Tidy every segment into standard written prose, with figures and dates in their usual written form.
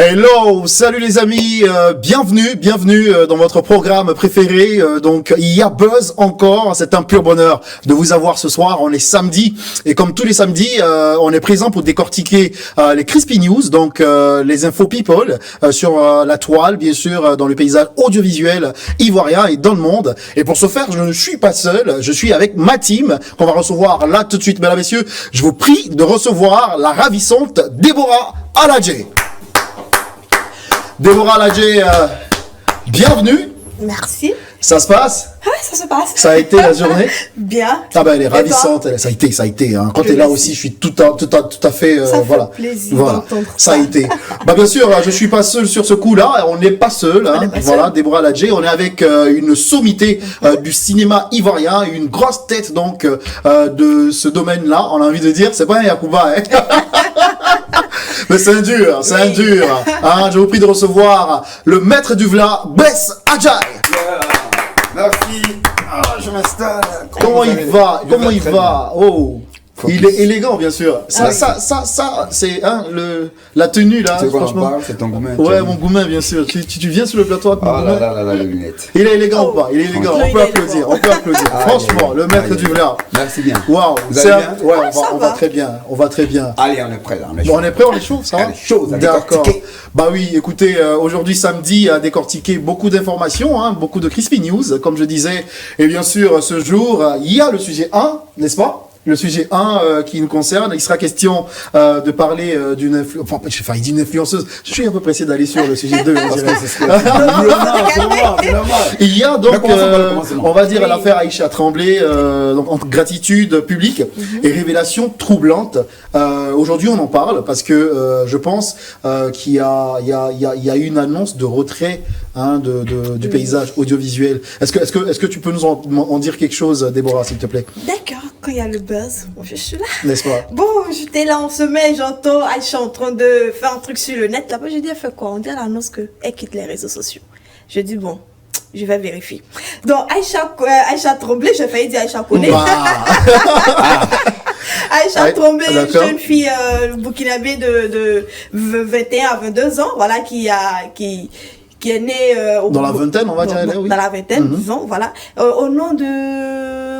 Hello, salut les amis, bienvenue dans votre programme préféré. Donc il y a Buzz encore, c'est un pur bonheur de vous avoir ce soir. On est samedi et comme tous les samedis, on est présent pour décortiquer les Crispy News, donc les infos people sur la toile, bien sûr, dans le paysage audiovisuel ivoirien et dans le monde. Et pour ce faire, je ne suis pas seul, je suis avec ma team qu'on va recevoir là tout de suite, mesdames et messieurs. Je vous prie de recevoir la ravissante Déborah Aladjé. Déborah Aladjé, bienvenue. Merci. Ça se passe? Ah ouais, ça se passe. Ça a été la journée? Bien. Ah ben elle est ravissante, ça a été. Hein. Quand tu es là aussi, je suis tout à fait. Ça voilà. fait plaisir d'entendre ça a été. Bah bien sûr, je suis pas seul sur ce coup-là. On n'est pas seul. Hein. Voilà, Déborah Aladjé. On est avec une sommité du cinéma ivoirien, une grosse tête donc de ce domaine-là. On a envie de dire, c'est pas un Yacouba. Hein. Mais c'est un dur. Hein, je vous prie de recevoir le maître du v'là, Bess Adjaye. Merci. Je m'installe. Comment il va? Oh, il est élégant, bien sûr. Ça, c'est la tenue là. C'est quoi franchement. on parle, c'est ton gourmet. Ouais, mon gourmet, bien sûr. Tu viens sur le plateau avec mon Oh gourmet. là, les lunettes. Il est élégant ou pas? Il est élégant. On peut applaudir. Franchement, le maître du v'là. Merci bien. Waouh. Vous allez bien? Ouais, on va très bien. Allez, on est prêt là. Bon, on est prêt, on est chaud, ça va? On est chaud, à D'accord. décortiquer. Bah oui, écoutez, aujourd'hui samedi, à décortiquer beaucoup d'informations, hein, beaucoup de Crispy News, comme je disais. Et bien sûr, ce jour, il y a le sujet 1, n'est-ce pas? Le sujet 1 qui nous concerne, il sera question de parler d'une influenceuse. Je suis un peu pressé d'aller sur le sujet 2. Il y a donc, on va dire, l'affaire Aïcha Tremblay, donc entre gratitude publique et révélation troublante. Aujourd'hui, on en parle parce que je pense qu'il y a une annonce de retrait du paysage audiovisuel. Est-ce que tu peux nous en dire quelque chose, Déborah, s'il te plaît? D'accord, quand il y a le buzz, je suis là. N'est-ce pas? Bon, j'étais là en semaine, j'entends Aïcha en train de faire un truc sur le net. Là-bas, j'ai dit, elle fait quoi? On dit à l'annonce qu'elle quitte les réseaux sociaux. Je dis, bon, je vais vérifier. Donc, Aïcha Tremblay, j'ai failli dire Aïcha Koné. Aïcha Tremblay, jeune fille burkinabé de 21 à 22 ans, voilà, qui est née dans la vingtaine, on va dire. Oui. Dans la vingtaine, disons, voilà. Au nom de...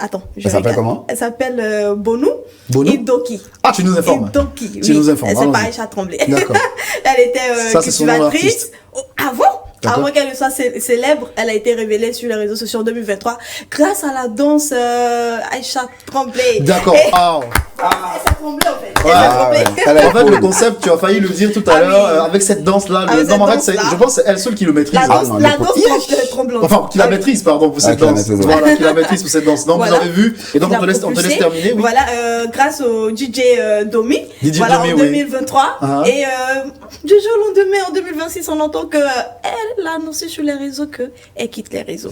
Attends. Elle s'appelle comment? Elle s'appelle Bonou Idoki. Ah, tu nous informes. Idoki, oui. Tu nous informes. C'est pas Aïcha Tremblay. D'accord. Elle était cultivatrice. Avant qu'elle soit célèbre, elle a été révélée sur les réseaux sociaux en 2023 grâce à la danse Aïcha Tremblay. D'accord. Aïcha Tremblay, en fait. En fait, le concept, tu as failli le dire tout à l'heure, avec cette danse-là. Non, en fait, je pense que c'est elle seule qui le maîtrise. La danse tremblante. Enfin, qui la maîtrise, pardon, pour cette danse. Voilà, qui la maîtrise pour cette danse. Donc, vous avez vu. Et donc, on te laisse terminer. Oui. Voilà, grâce au DJ Domi. Voilà, en 2023. Et du jour au lendemain, en 2026, on entend que elle a annoncé sur les réseaux qu'elle quitte les réseaux.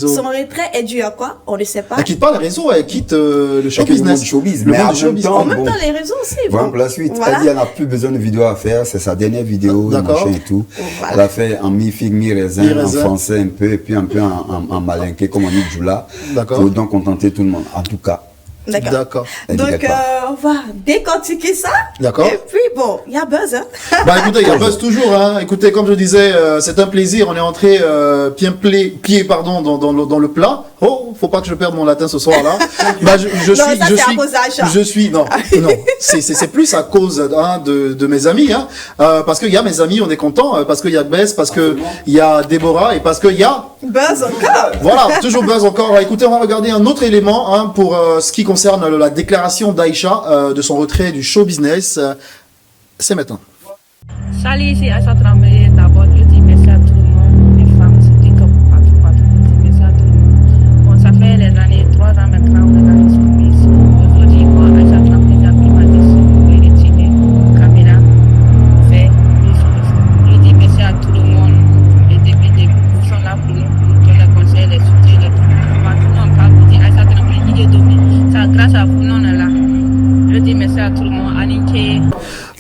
Son retrait est dû à quoi? On ne sait pas. Elle quitte pas les réseaux, elle quitte le show business. Le monde showbiz. En même temps, les réseaux aussi. Voilà pour la suite. Elle dit qu'elle n'a plus besoin de vidéo à faire. C'est sa dernière vidéo, machin et tout. Voilà. Elle a fait en mi-figue, mi-raisin, en français un peu, et puis un peu en malinqué, comme on dit, Djoula. D'accord. Pour donc contenter tout le monde. En tout cas. D'accord. Donc, on va décortiquer ça. D'accord. Et puis, bon, il y a buzz, hein. Bah, écoutez, il y a buzz toujours, hein. Écoutez, comme je disais, c'est un plaisir. On est entré, pied, dans le plat. Oh, faut pas que je perde mon latin ce soir-là. Bah, c'est plus à cause, de mes amis, hein. Parce qu'il y a mes amis, on est content, parce qu'il y a Bess, parce que il y a Déborah, et parce qu'il y a buzz encore. Voilà, toujours buzz encore. Écoutez, on va regarder un autre élément, hein, pour ce qui concerne la déclaration d'Aïcha de son retrait du show business. C'est maintenant. Salut, ici Aïcha Tremblay. D'abord, je dis merci à tout le monde, les femmes, c'est partout. Je dis merci à tout le monde. Bon, ça fait les années, 3 ans maintenant, on est dans le showbiz. Aujourd'hui, moi, Aïcha Tremblay, j'ai pris ma décision de retirer caméra, faire le showbiz. Je dis merci à tout le monde. Et depuis le début, ils sont là pour nous donner les conseils, les soutiens, les trucs. On parle pour dire Aïcha Tremblay, il est dominé. C'est grâce à vous, nous, on est là. Je dis merci à tout le monde. Annick.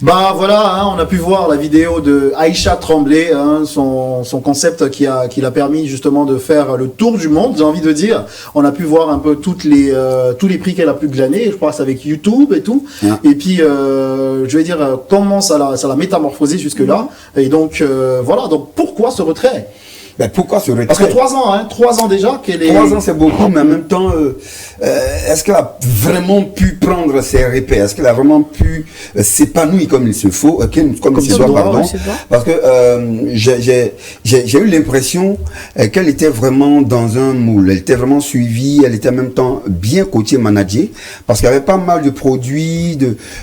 Bah voilà, hein, on a pu voir la vidéo de Aïcha Tremblay, hein, son concept qui l'a permis justement de faire le tour du monde, j'ai envie de dire. On a pu voir un peu tous les prix qu'elle a pu glaner, je crois c'est avec YouTube et tout. Yeah. Et puis je vais dire comment ça l'a métamorphosé jusque là. Et donc voilà, donc pourquoi ce retrait? Ben pourquoi ce retrait? Parce que 3 ans, hein, 3 ans déjà qu'elle est... 3 ans c'est beaucoup, mais en même temps, est-ce qu'elle a vraiment pu prendre ses repères? Est-ce qu'elle a vraiment pu s'épanouir comme il se faut, comme il se doit, pardon? Parce que j'ai eu l'impression qu'elle était vraiment dans un moule, elle était vraiment suivie, elle était en même temps bien coachée, managée, parce qu'il y avait pas mal de produits,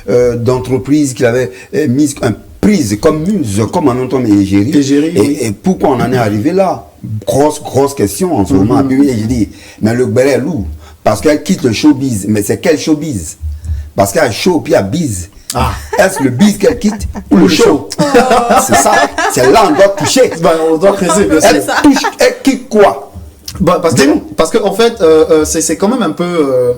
d'entreprises qui avaient mis un prise comme muse, comme en entend égérie. Et pourquoi on en est arrivé là? Grosse question en ce moment. Et je dis, mais le béret est lourd. Parce qu'elle quitte le showbiz. Mais c'est quel showbiz? Parce qu'elle a show puis elle bise. Ah. Est-ce le bise qu'elle quitte ou le show? C'est ça. C'est là on doit toucher. On doit creuser. Elle quitte quoi? Bah, parce que en fait c'est quand même un peu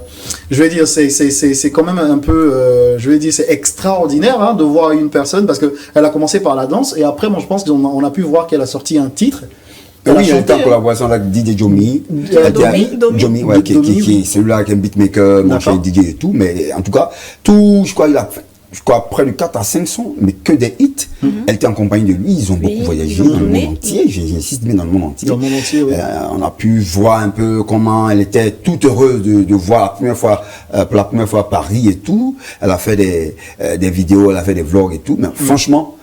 je vais dire c'est quand même un peu je vais dire c'est extraordinaire hein, de voir une personne parce que elle a commencé par la danse et après moi je pense qu'on a pu voir qu'elle a sorti un titre. Oui, elle était en collaboration avec DJ Jomi. Jomi, ouais, qui est celui-là avec un beatmaker, machin, DJ et tout, mais en tout cas, je crois il a fait près de 4 à 5 sons, mais que des hits. Elle était en compagnie de lui, ils ont beaucoup voyagé dans le monde entier, j'insiste, mais dans le monde entier. Dans le monde entier, oui. On a pu voir un peu comment elle était toute heureuse de voir pour la première fois Paris et tout. Elle a fait des vidéos, elle a fait des vlogs et tout, mais franchement,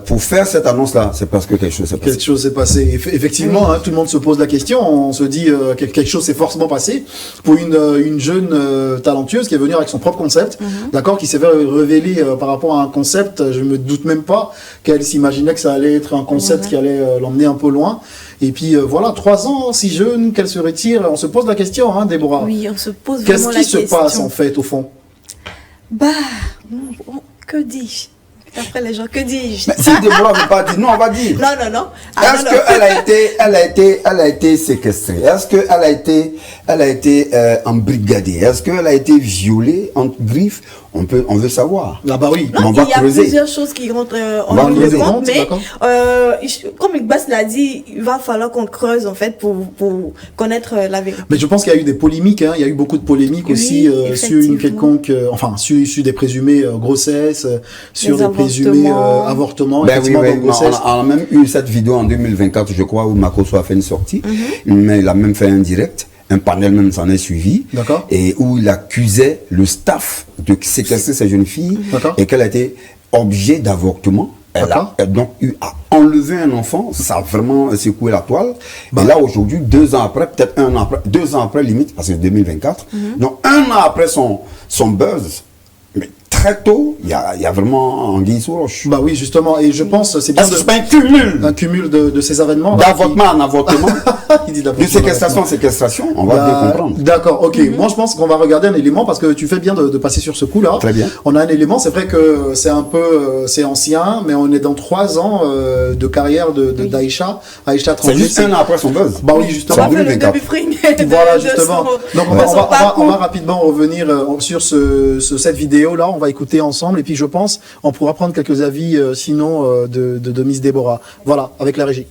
pour faire cette annonce-là, c'est parce que quelque chose s'est passé. Quelque chose s'est passé. Effectivement, hein, tout le monde se pose la question. On se dit quelque chose s'est forcément passé pour une jeune talentueuse qui est venue avec son propre concept, d'accord, qui s'est fait révéler par rapport à un concept. Je me doute même pas qu'elle s'imaginait que ça allait être un concept qui allait l'emmener un peu loin. Et puis voilà, 3 ans, si jeune, qu'elle se retire. On se pose la question, hein, Déborah. Oui, on se pose vraiment la question. Qu'est-ce qui se passe en fait au fond? Bah, que dis-je? Après les gens, que dis-je? Si Déborah ne veut pas dire, non, on va dire. Non. Est-ce qu'elle a été séquestrée? Est-ce qu'elle a été embrigadée? Est-ce qu'elle a été violée, entre griffes? On veut savoir. Ah bah oui. Non, il y a plusieurs choses qui rentrent en ligne de compte, mais comme Iqbas l'a dit, il va falloir qu'on creuse en fait pour connaître la vérité. Mais je pense qu'il y a eu des polémiques, hein. Il y a eu beaucoup de polémiques aussi sur une quelconque, sur des présumées grossesses, sur des présumés avortements. Ben oui, on a même eu cette vidéo en 2024, je crois, où Makoso a fait une sortie, mais il a même fait un direct. Un panel même s'en est suivi, et où il accusait le staff de séquestrer ces jeunes filles et qu'elle a été objet d'avortement. Elle a donc eu à enlever un enfant, ça a vraiment secoué la toile. Et là aujourd'hui, 2 ans après, peut-être 1 an après, 2 ans après limite, parce que c'est 2024, donc 1 an après son buzz, mais très tôt, il y a vraiment anguille sous roche. Bah oui, justement, et je pense c'est bien c'est pas un cumul de ces événements. D'avortement en avortement. De séquestration en séquestration, on va bien comprendre. D'accord, ok. Moi, je pense qu'on va regarder un élément parce que tu fais bien de passer sur ce coup-là. Très bien. On a un élément, c'est vrai que c'est un peu, c'est ancien, mais on est dans 3 ans de carrière d'Aïcha. Aïcha Tremblay. C'est juste 1 an après son buzz. Bah oui, justement. Voilà, justement. Donc on va rapidement revenir sur cette vidéo-là. On va écouter ensemble et puis je pense on pourra prendre quelques avis sinon de Miss Déborah. Voilà, avec la régie.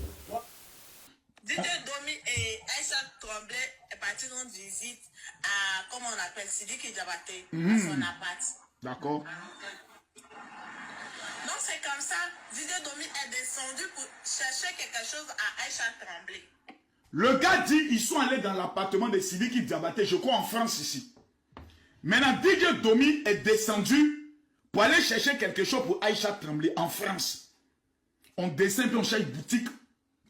DJ Domi et Aïcha Tremblay est parti rendre visite à, comment on appelle, Sidiki Diabaté, à son appart. D'accord. Donc c'est comme ça, DJ Domi est descendu pour chercher quelque chose à Aïcha Tremblay. Le gars dit ils sont allés dans l'appartement de Sidiki Diabaté, je crois en France ici. Maintenant, DJ Domi est descendu pour aller chercher quelque chose pour Aïcha Tremblay en France. On descend puis on cherche une boutique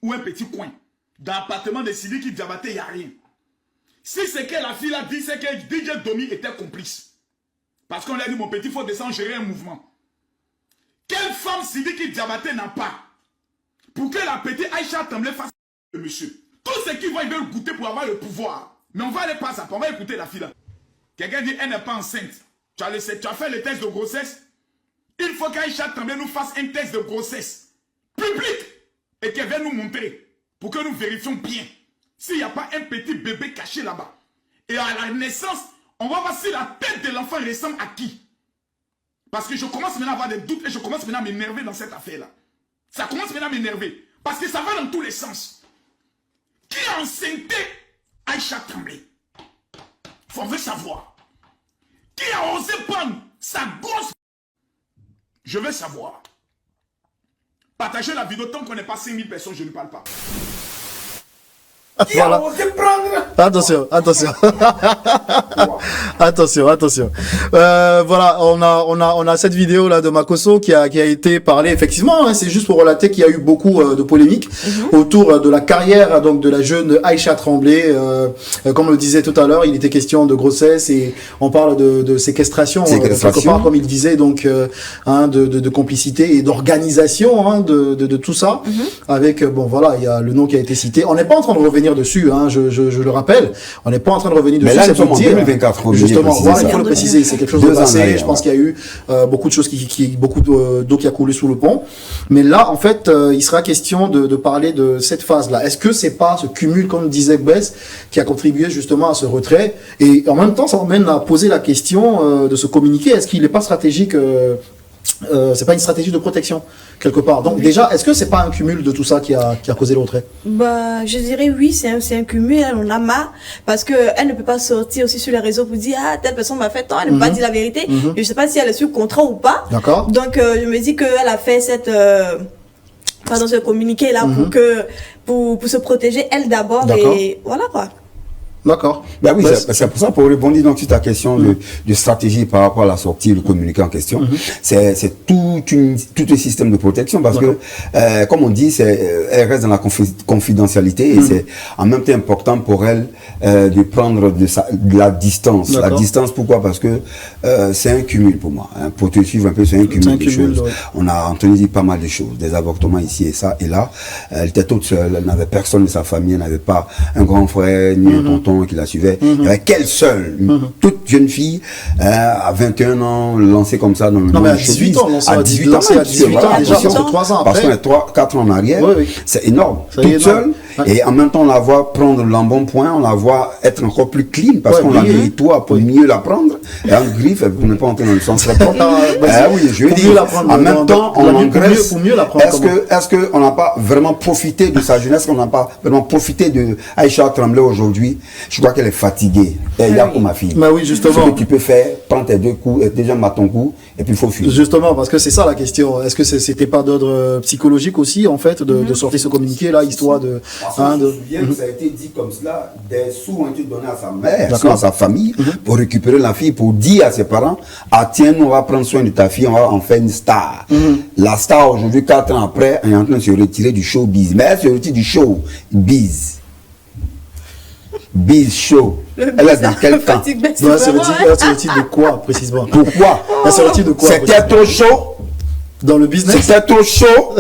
ou un petit coin. Dans l'appartement de Sidiki Diabaté, il n'y a rien. Si c'est que la fille a dit, c'est que DJ Domi était complice. Parce qu'on lui a dit, mon petit, il faut descendre gérer un mouvement. Quelle femme Sidiki Diabaté n'a pas pour que la petite Aïcha Tremblay fasse le monsieur? Tous ceux qui vont, ils veulent goûter pour avoir le pouvoir. Mais on va aller pas ça, on va écouter la fille là. Quelqu'un dit, elle n'est pas enceinte. Tu as fait le test de grossesse. Il faut qu'Aïcha Tremblay nous fasse un test de grossesse public et qu'elle vienne nous montrer pour que nous vérifions bien s'il n'y a pas un petit bébé caché là-bas. Et à la naissance, on va voir si la tête de l'enfant ressemble à qui. Parce que je commence maintenant à avoir des doutes et je commence maintenant à m'énerver dans cette affaire-là. Ça commence maintenant à m'énerver. Parce que ça va dans tous les sens. Qui a enceinté Aïcha Tremblay? On veut savoir. Qui a osé prendre sa grosse... Je veux savoir. Partagez la vidéo tant qu'on n'est pas 5000 personnes, je ne parle pas. Voilà. Attention, attention. Attention, attention. Voilà, on a cette vidéo là de Makosso qui a été parlé. Effectivement, hein, c'est juste pour relater qu'il y a eu beaucoup de polémiques autour de la carrière donc de la jeune Aïcha Tremblay. Comme on le disait tout à l'heure, il était question de grossesse et on parle de séquestration, quelque part, comme il disait, donc hein, de complicité et d'organisation hein, de tout ça. Avec bon voilà, il y a le nom qui a été cité. On n'est pas en train de revenir dessus, hein, je le rappelle. On n'est pas en train de revenir dessus. Mais là, nous sommes en 2024. Justement, voilà, il faut le préciser. C'est quelque chose de passé. Je pense qu'il y a eu beaucoup de choses beaucoup d'eau qui a coulé sous le pont. Mais là, en fait, il sera question de parler de cette phase-là. Est-ce que c'est pas ce cumul, comme disait Bess, qui a contribué justement à ce retrait? Et en même temps, ça m'amène à poser la question de se communiquer. Est-ce qu'il n'est pas stratégique c'est pas une stratégie de protection quelque part. Donc déjà, est-ce que c'est pas un cumul de tout ça qui a causé le retrait? Bah, je dirais oui, c'est un cumul. Elle en a marre parce que elle ne peut pas sortir aussi sur les réseaux pour dire ah telle personne m'a fait tant. Elle ne peut pas dire la vérité. Je sais pas si elle est sur contrat ou pas. D'accord. Donc je me dis qu'elle a fait cette ce communiqué là pour se protéger elle d'abord et voilà quoi. D'accord. Ben oui, c'est pour ça, pour rebondir donc sur ta question de stratégie par rapport à la sortie, le communiqué en question, c'est tout un système de protection parce que, comme on dit, elle reste dans la confidentialité et c'est en même temps important pour elle de prendre de la distance. La distance, pourquoi? Parce que c'est un cumul pour moi. Hein. Pour te suivre un peu, c'est un cumul de choses. Ouais. On a entendu dire pas mal de choses, des avortements ici et ça et là. Elle était toute seule, elle n'avait personne de sa famille, elle n'avait pas un grand frère ni un tonton qui la suivait. Il n'y avait qu'elle seule, toute jeune fille, à 21 ans, lancée comme ça dans le monde. À 18 ans, à 18 ans, déjà, 3 ans parce qu'on est 4 ans en arrière, c'est énorme. Toute seule, et en même temps, on la voit prendre l'embonpoint, on la voit être encore plus clean, parce qu'on la nettoie pour mieux la prendre, et en griffe, pour ne pas entrer dans le sens très propre. Oui, je veux dire, en même temps, on l'engraisse. Est-ce qu'on n'a pas vraiment profité de sa jeunesse, qu'on n'a pas vraiment profité de Aïcha Tremblay aujourd'hui? Je crois qu'elle est fatiguée. Il y a pour ma fille. Bah oui, justement. Ce que tu peux faire, prends tes 2 coups, déjà mets ton coup, et puis il faut fuir. Justement, parce que c'est ça la question. Est-ce que c'était pas d'ordre psychologique aussi, en fait, de sortir ce communiqué là, histoire de... Je me souviens que ça a été dit comme cela, des sous ont été donnés à sa mère, à sa famille, pour récupérer la fille, pour dire à ses parents, ah tiens, nous on va prendre soin de ta fille, on va en faire une star. La star aujourd'hui, 4 ans après, elle est en train de se retirer du showbiz. Mais elle se retire du showbiz. Biz show. Elle est dans quel temps? Elle se retire de quoi précisément? Pourquoi? Elle se retire de quoi? C'était trop chaud. Dans le business? C'était trop chaud.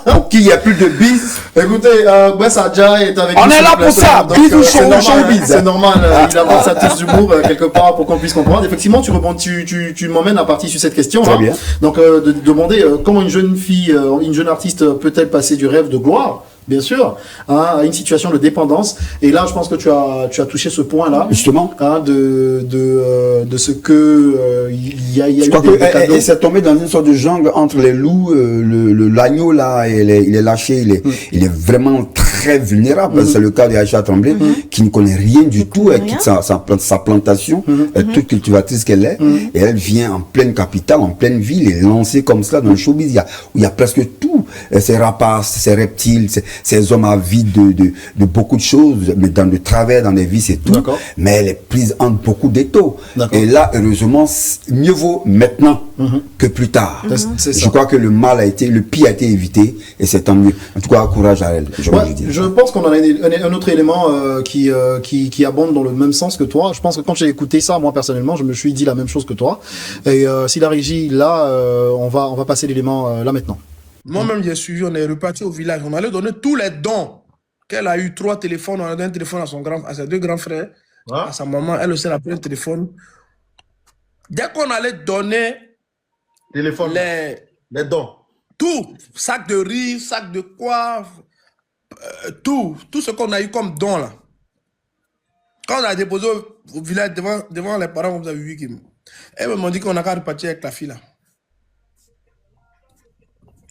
Pour qu'il n'y ait plus de biz. Écoutez, Sadja est avec nous. On est là pour ça. Biz ou showbiz. C'est normal. Il apporte sa touche d'humour quelque part pour qu'on puisse comprendre. Effectivement, tu m'emmènes à partir sur cette question. Très bien. Donc, de demander comment une jeune fille, une jeune artiste peut-elle passer du rêve de gloire, bien sûr, à une situation de dépendance. Et là, je pense que tu as touché ce point-là. Justement. De ce que il y a eu des cadeaux. Elle s'est tombée dans une sorte de jungle entre les loups, l'agneau là, il est lâché, il est vraiment très vulnérable. C'est le cas d'Aïcha Tremblay, qui ne connaît rien du tout, elle quitte sa plantation, toute cultivatrice qu'elle est, et elle vient en pleine capitale, en pleine ville, et lancée comme cela dans le showbiz. Il y a presque tout, ces rapaces, ces reptiles, ces hommes avides de beaucoup de choses, mais dans le travers, dans les vies, c'est tout. Mais elle est prise entre beaucoup d'étaux. Et là, heureusement, mieux vaut maintenant que plus tard. Je crois que le pire a été évité, et c'est tant mieux. En tout cas, courage à elle. Je pense qu'on a un autre élément qui abonde dans le même sens que toi. Je pense que quand j'ai écouté ça, moi personnellement, je me suis dit la même chose que toi. Et si la régie là, on va passer l'élément là maintenant. Moi-même, j'ai suivi, on est reparti au village. On allait donner tous les dons qu'elle a eu. 3 téléphones. On a donné un téléphone à ses 2 grands frères, à sa maman. Elle aussi, elle a pris un téléphone. Dès qu'on allait donner les dons, tout, sac de riz, sac de quoi, tout ce qu'on a eu comme don là. Quand on a déposé au village devant les parents, vous avez vu Elles m'ont dit qu'on a qu'à repartir avec la fille là.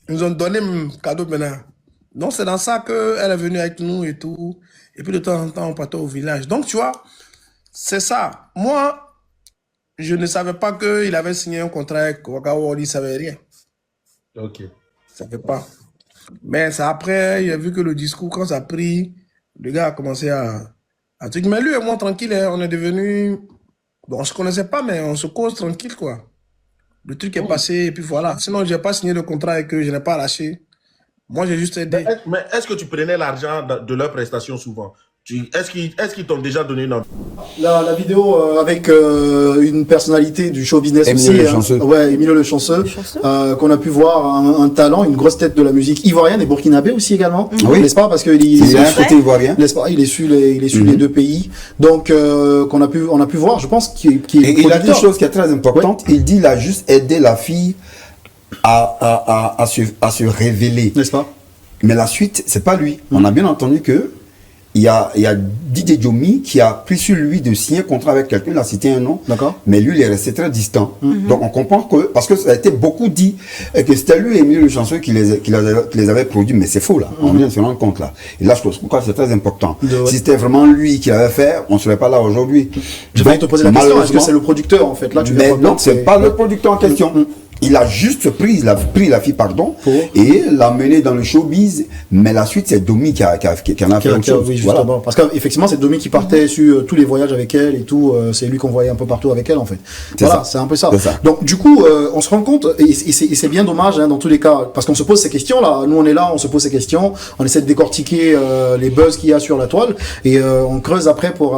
Ils nous ont donné un cadeau maintenant. Donc c'est dans ça qu'elle est venue avec nous et tout. Et puis de temps en temps, on partait au village. Donc tu vois, c'est ça. Moi, je ne savais pas qu'il avait signé un contrat avec Waka Wally, il ne savait rien. Ok. Je ne savais pas. Mais c'est après, il a vu que le discours, quand ça a pris, le gars a commencé à truc. Mais lui et moi, tranquille, hein, on est devenus... Bon, on ne se connaissait pas, mais on se cause tranquille, quoi. Le truc est passé, et puis voilà. Sinon, je n'ai pas signé de contrat avec eux, je n'ai pas lâché. Moi, j'ai juste aidé. Mais est-ce que tu prenais l'argent de leurs prestations souvent? Est-ce qu'ils t'ont déjà donné une... La vidéo avec une personnalité du show business Emilio aussi, Le Chanceux. Ouais, Emilio Le Chanceux, qu'on a pu voir un talent, une grosse tête de la musique ivoirienne et burkinabé aussi également, n'est-ce pas, parce qu'il a un côté ivoirien, n'est-ce pas, il est sur les deux pays, donc on a pu voir, je pense qu'il est et il a dit une chose qui est très importante, il dit il a juste aidé la fille à se révéler, n'est-ce pas, mais la suite c'est pas lui. On a bien entendu que il y a DJ Domi qui a pris sur lui de signer un contrat avec quelqu'un, il a cité un nom, mais lui il est resté très distant. Donc on comprend que, parce que ça a été beaucoup dit, que c'était lui et Emilio Le Chanceux qui les avait produits, mais c'est faux là, on vient de se rendre compte là. Et là je trouve que c'est très important. Si c'était vraiment lui qui l'avait fait, on ne serait pas là aujourd'hui. Je vais te poser la question, est-ce que c'est le producteur en fait là, mais non, c'est pas le producteur en question. Il a juste pris la fille, et l'a menée dans le showbiz, mais la suite, c'est Domi qui en a fait autre chose. Oui, justement. Voilà. Parce qu'effectivement, c'est Domi qui partait sur tous les voyages avec elle et tout, c'est lui qu'on voyait un peu partout avec elle, en fait. Voilà, c'est un peu ça. Donc, du coup, on se rend compte, et c'est bien dommage, hein, dans tous les cas, parce qu'on se pose ces questions-là. Nous, on est là, on se pose ces questions, on essaie de décortiquer les buzz qu'il y a sur la toile, et on creuse après pour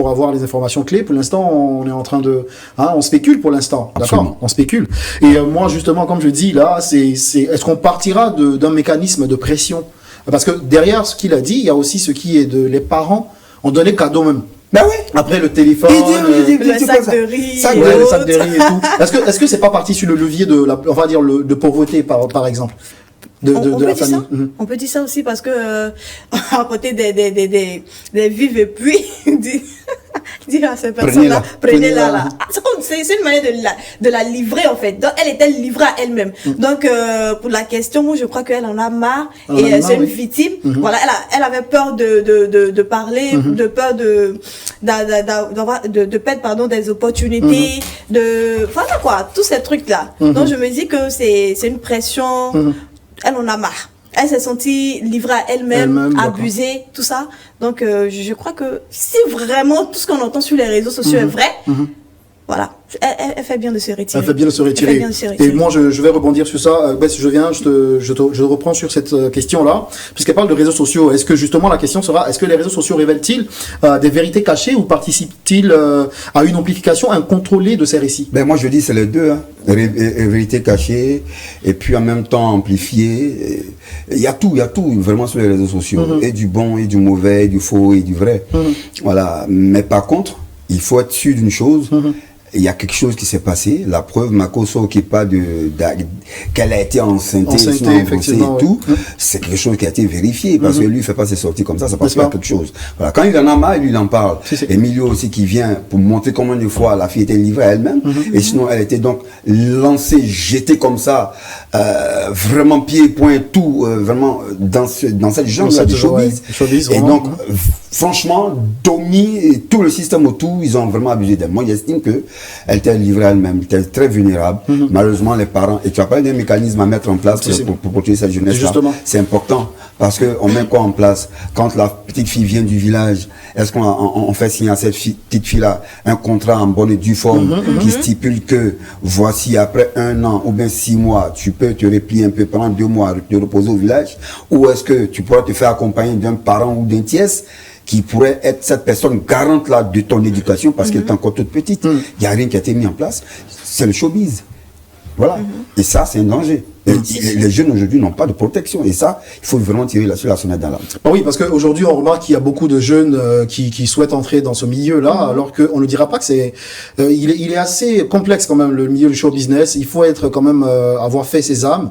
avoir les informations clés. Pour l'instant, on est en train de... Hein, on spécule pour l'instant, d'accord? On spécule. Et moi, justement, comme je dis, là, est-ce qu'on partira d'un mécanisme de pression? Parce que derrière ce qu'il a dit, il y a aussi ce qui est les parents ont donné cadeau même. Ben oui. Après le téléphone, le sac de riz, le sac de riz et tout. Est-ce que c'est pas parti sur le levier on va dire de pauvreté par exemple? De la famille. On peut dire ça aussi parce que à côté des vives et puis dire à ces personnes-là, prenez-la là. C'est une manière de la livrer en fait. Donc elle était livrée à elle-même. Donc pour la question, moi je crois qu'elle en a marre et c'est une victime. Voilà, elle avait peur de parler, de peur de perdre des opportunités, voilà quoi, tous ces trucs là. Donc je me dis que c'est une pression. Elle en a marre. Elle s'est sentie livrée à elle-même, abusée, tout ça. Donc, je crois que si vraiment tout ce qu'on entend sur les réseaux sociaux est vrai, voilà, elle fait bien de se retirer. Elle fait bien de se retirer. Et moi, je vais rebondir sur ça. Bess, je te reprends sur cette question-là, puisqu'elle parle de réseaux sociaux. Est-ce que justement la question sera, est-ce que les réseaux sociaux révèlent-ils des vérités cachées ou participent-ils à une amplification incontrôlée de ces récits? Ben moi, je dis c'est les deux. Hein. Vérité cachée et puis en même temps amplifiée. Il y a tout vraiment sur les réseaux sociaux. Et du bon, et du mauvais, et du faux, et du vrai. Voilà. Mais par contre, il faut être sûr d'une chose. Il y a quelque chose qui s'est passé. La preuve, Makoso qui pas qu'elle a été enceinte effectivement, et tout, c'est quelque chose qui a été vérifié parce que lui il fait pas ses sorties comme ça passe pas quelque chose. Voilà, quand il en a marre, lui il en parle. Emilio aussi qui vient pour montrer combien de fois la fille était livrée à elle-même et sinon elle était donc lancée, jetée comme ça, vraiment pied et poing tout, vraiment dans cette genre de showbiz. Et donc franchement, Domi et tout le système autour, ils ont vraiment abusé d'elle. Moi, j'estime que elle était livrée à elle-même, elle était très vulnérable. Malheureusement, les parents, et tu as parlé d'un mécanisme à mettre en place pour protéger cette jeunesse-là. C'est important, parce qu'on met quoi en place? Quand la petite fille vient du village, est-ce qu'on fait signer à cette petite fille-là un contrat en bonne et due forme qui stipule que voici, après 1 an ou bien 6 mois, tu peux te replier un peu pendant 2 mois, te reposer au village, ou est-ce que tu pourras te faire accompagner d'un parent ou d'un tiers qui pourrait être cette personne garante là de ton éducation parce qu'elle est encore toute petite. Il n'y a rien qui a été mis en place. C'est le showbiz. Voilà. Et ça, c'est un danger. Les jeunes aujourd'hui n'ont pas de protection. Et ça, il faut vraiment tirer sur la sonnette d'alarme. Oui, parce qu'aujourd'hui, on remarque qu'il y a beaucoup de jeunes qui souhaitent entrer dans ce milieu-là, alors qu'on ne dira pas que c'est... il est assez complexe quand même, le milieu du show business. Il faut être quand même... avoir fait ses armes,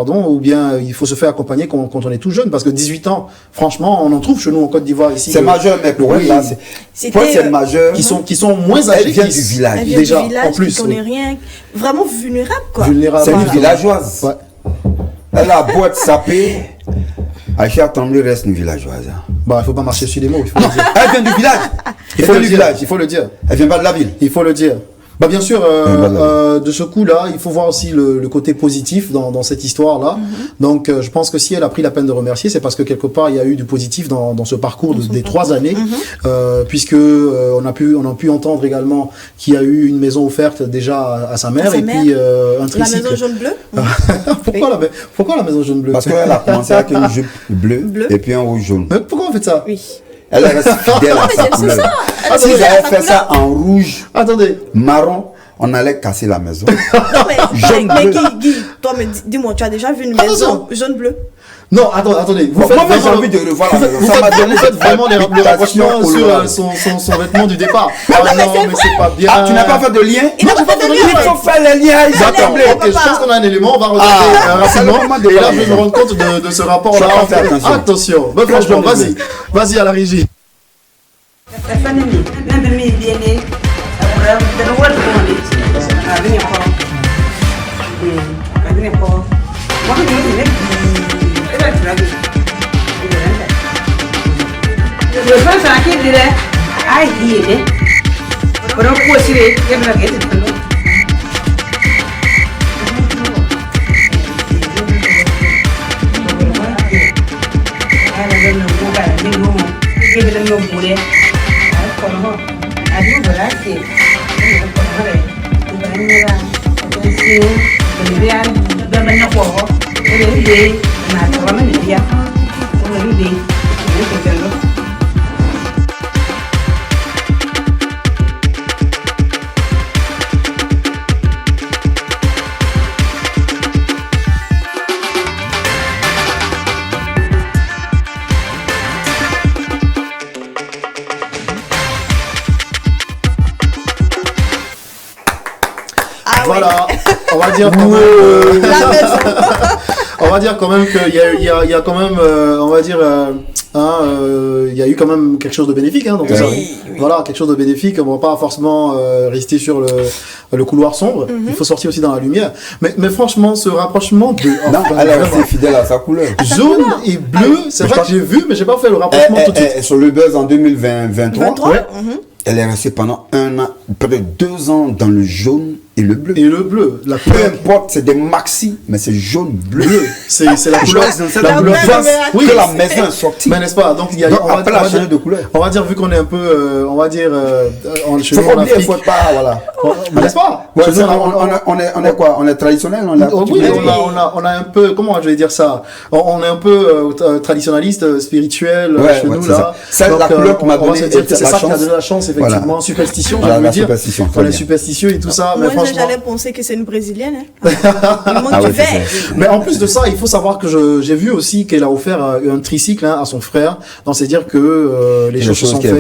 ou bien il faut se faire accompagner quand on est tout jeune, parce que 18 ans, franchement, on en trouve chez nous en Côte d'Ivoire ici. C'est majeur, mais pour elle, là, c'est majeur. Qui sont moins âgés. Elle vient du village. Déjà, en plus. Qui connaît rien. Vraiment vulnérable, quoi. C'est une villageoise. Ouais. Elle a beau être sapée, Aïcha Tremblay reste une villageoise. Bah, il faut pas marcher sur les mots, il faut le dire. Elle vient du village. Il faut le dire. Elle vient pas de la ville. Il faut le dire. Bah bien sûr, de ce coup-là, il faut voir aussi le côté positif dans cette histoire-là. Donc, je pense que si elle a pris la peine de remercier, c'est parce que quelque part il y a eu du positif dans ce parcours des 3 années, puisque on a pu entendre également qu'il y a eu une maison offerte déjà à sa mère puis un tricycle. La maison jaune bleue. Pourquoi la maison jaune bleue? Parce qu'elle a commencé avec une jupe bleue et puis un rouge jaune. Mais pourquoi on fait ça? Oui. Elle reste fidèle à sa couleur. Si j'avais fait ça en rouge, marron, on allait casser la maison. Mais Guy, toi, dis-moi, tu as déjà vu une maison jaune-bleue? Non, attendez. Moi, j'ai envie de revoir la maison. Ça m'a donné vraiment le rapprochement sur son vêtement du départ. Non, mais c'est pas bien. Ah, tu n'as pas fait de lien? Il n'a pas fait de lien. Il faut faire les liens. D'accord. Ok, je pense qu'on a un élément. On va regarder rapidement. Et là, je vais me rendre compte de ce rapport-là. Attention. Franchement, vas-y à la régie. Voilà, on va dire quand même, on va dire quand même qu'il y a quand même, on va dire, il y a eu quand même quelque chose de bénéfique dans tout ça. Voilà, quelque chose de bénéfique. On ne va pas forcément rester sur le couloir sombre. Il faut sortir aussi dans la lumière. Mais franchement, ce rapprochement de... elle est assez fidèle à sa couleur. Jaune et bleu, c'est vrai que j'ai vu, mais j'ai pas fait le rapprochement tout de suite. Sur le buzz en 2023, elle est restée pendant 1 an, peut-être 2 ans dans le jaune et le bleu. Et le bleu. Peu importe, c'est des maxi, mais c'est jaune-bleu. C'est la couleur. La couleur que la maison est sortie. Mais n'est-ce pas? Donc, il y a après la chaîne de couleur. On va dire, vu qu'on est un peu, on va dire, chez nous en Afrique. Faut pas, voilà. N'est-ce pas? On est quoi? On est traditionnel? Oui, on a un peu, comment je vais dire ça? On est un peu traditionnaliste, spirituel, chez nous, là. C'est la couleur qu'on m'a donné. C'est ça qui a donné la chance, effectivement. Superstition, je veux dire. On est superstitieux et tout ça. Moi, j'allais penser que c'est une brésilienne. Mais en plus de ça, il faut savoir que j'ai vu aussi qu'elle a offert un tricycle à son frère. Donc, c'est-à-dire que les choses sont faites.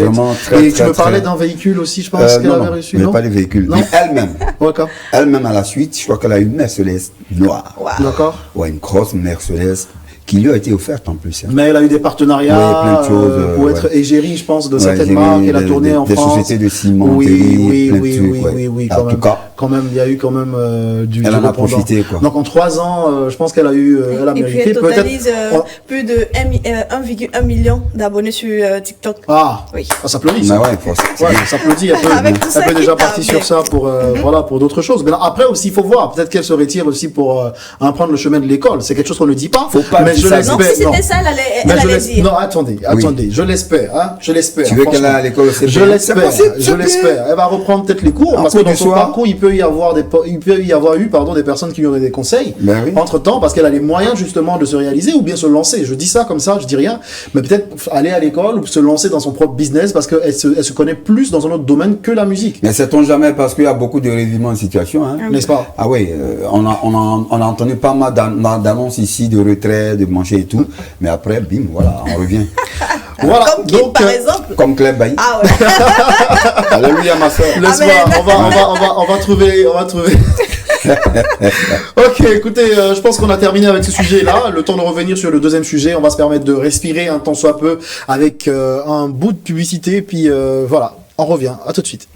Et tu me parlais d'un véhicule aussi, je pense qu'elle avait reçu. Non, pas les véhicules. Elle-même. D'accord. Elle-même à la suite, je crois qu'elle a une Mercedes noire. D'accord. Ouais, une grosse Mercedes qui lui a été offerte en plus. Mais elle a eu des partenariats plein de choses, pour être égérie, je pense, de certaines marques. Elle a tourné en France. Des sociétés de ciment. Oui, en tout cas. Quand même, il y a eu quand même elle en a profité, quoi. Donc en 3 ans, je pense qu'elle a eu, elle a mérité. Et puis elle totalise plus de 1,1 million d'abonnés sur TikTok. Ah, oui. Ça s'applaudit. Ça s'applaudit. Elle peut déjà partir sur ça pour voilà, pour d'autres choses. Mais après aussi, il faut voir. Peut-être qu'elle se retire aussi pour prendre le chemin de l'école. C'est quelque chose qu'on ne dit pas. Faut pas je l'espère. Donc si c'était ça, elle allait dire. Non, attendez, je l'espère, hein, je l'espère. Tu veux qu'elle aille à l'école aussi? Je l'espère. Elle va reprendre peut-être les cours, parce que dans son parcours, il peut y avoir eu des personnes qui lui auraient des conseils. Entre temps, parce qu'elle a les moyens justement de se réaliser ou bien se lancer. Je dis ça comme ça, je dis rien, mais peut-être aller à l'école ou se lancer dans son propre business parce qu'elle se connaît plus dans un autre domaine que la musique. Mais sait-on jamais, parce qu'il y a beaucoup de revirements de situation, hein. N'est-ce pas? Ah oui, on a entendu pas mal d'annonces ici de retrait, de manger et tout, mais après, bim, voilà, on revient. Voilà. Comme qui, donc, par exemple? Comme Claire Bailly. Ah ouais. Alléluia, ma soeur. On va trouver. Ok, écoutez, je pense qu'on a terminé avec ce sujet-là. Le temps de revenir sur le deuxième sujet, on va se permettre de respirer un temps soit peu avec un bout de publicité, puis voilà, on revient. À tout de suite.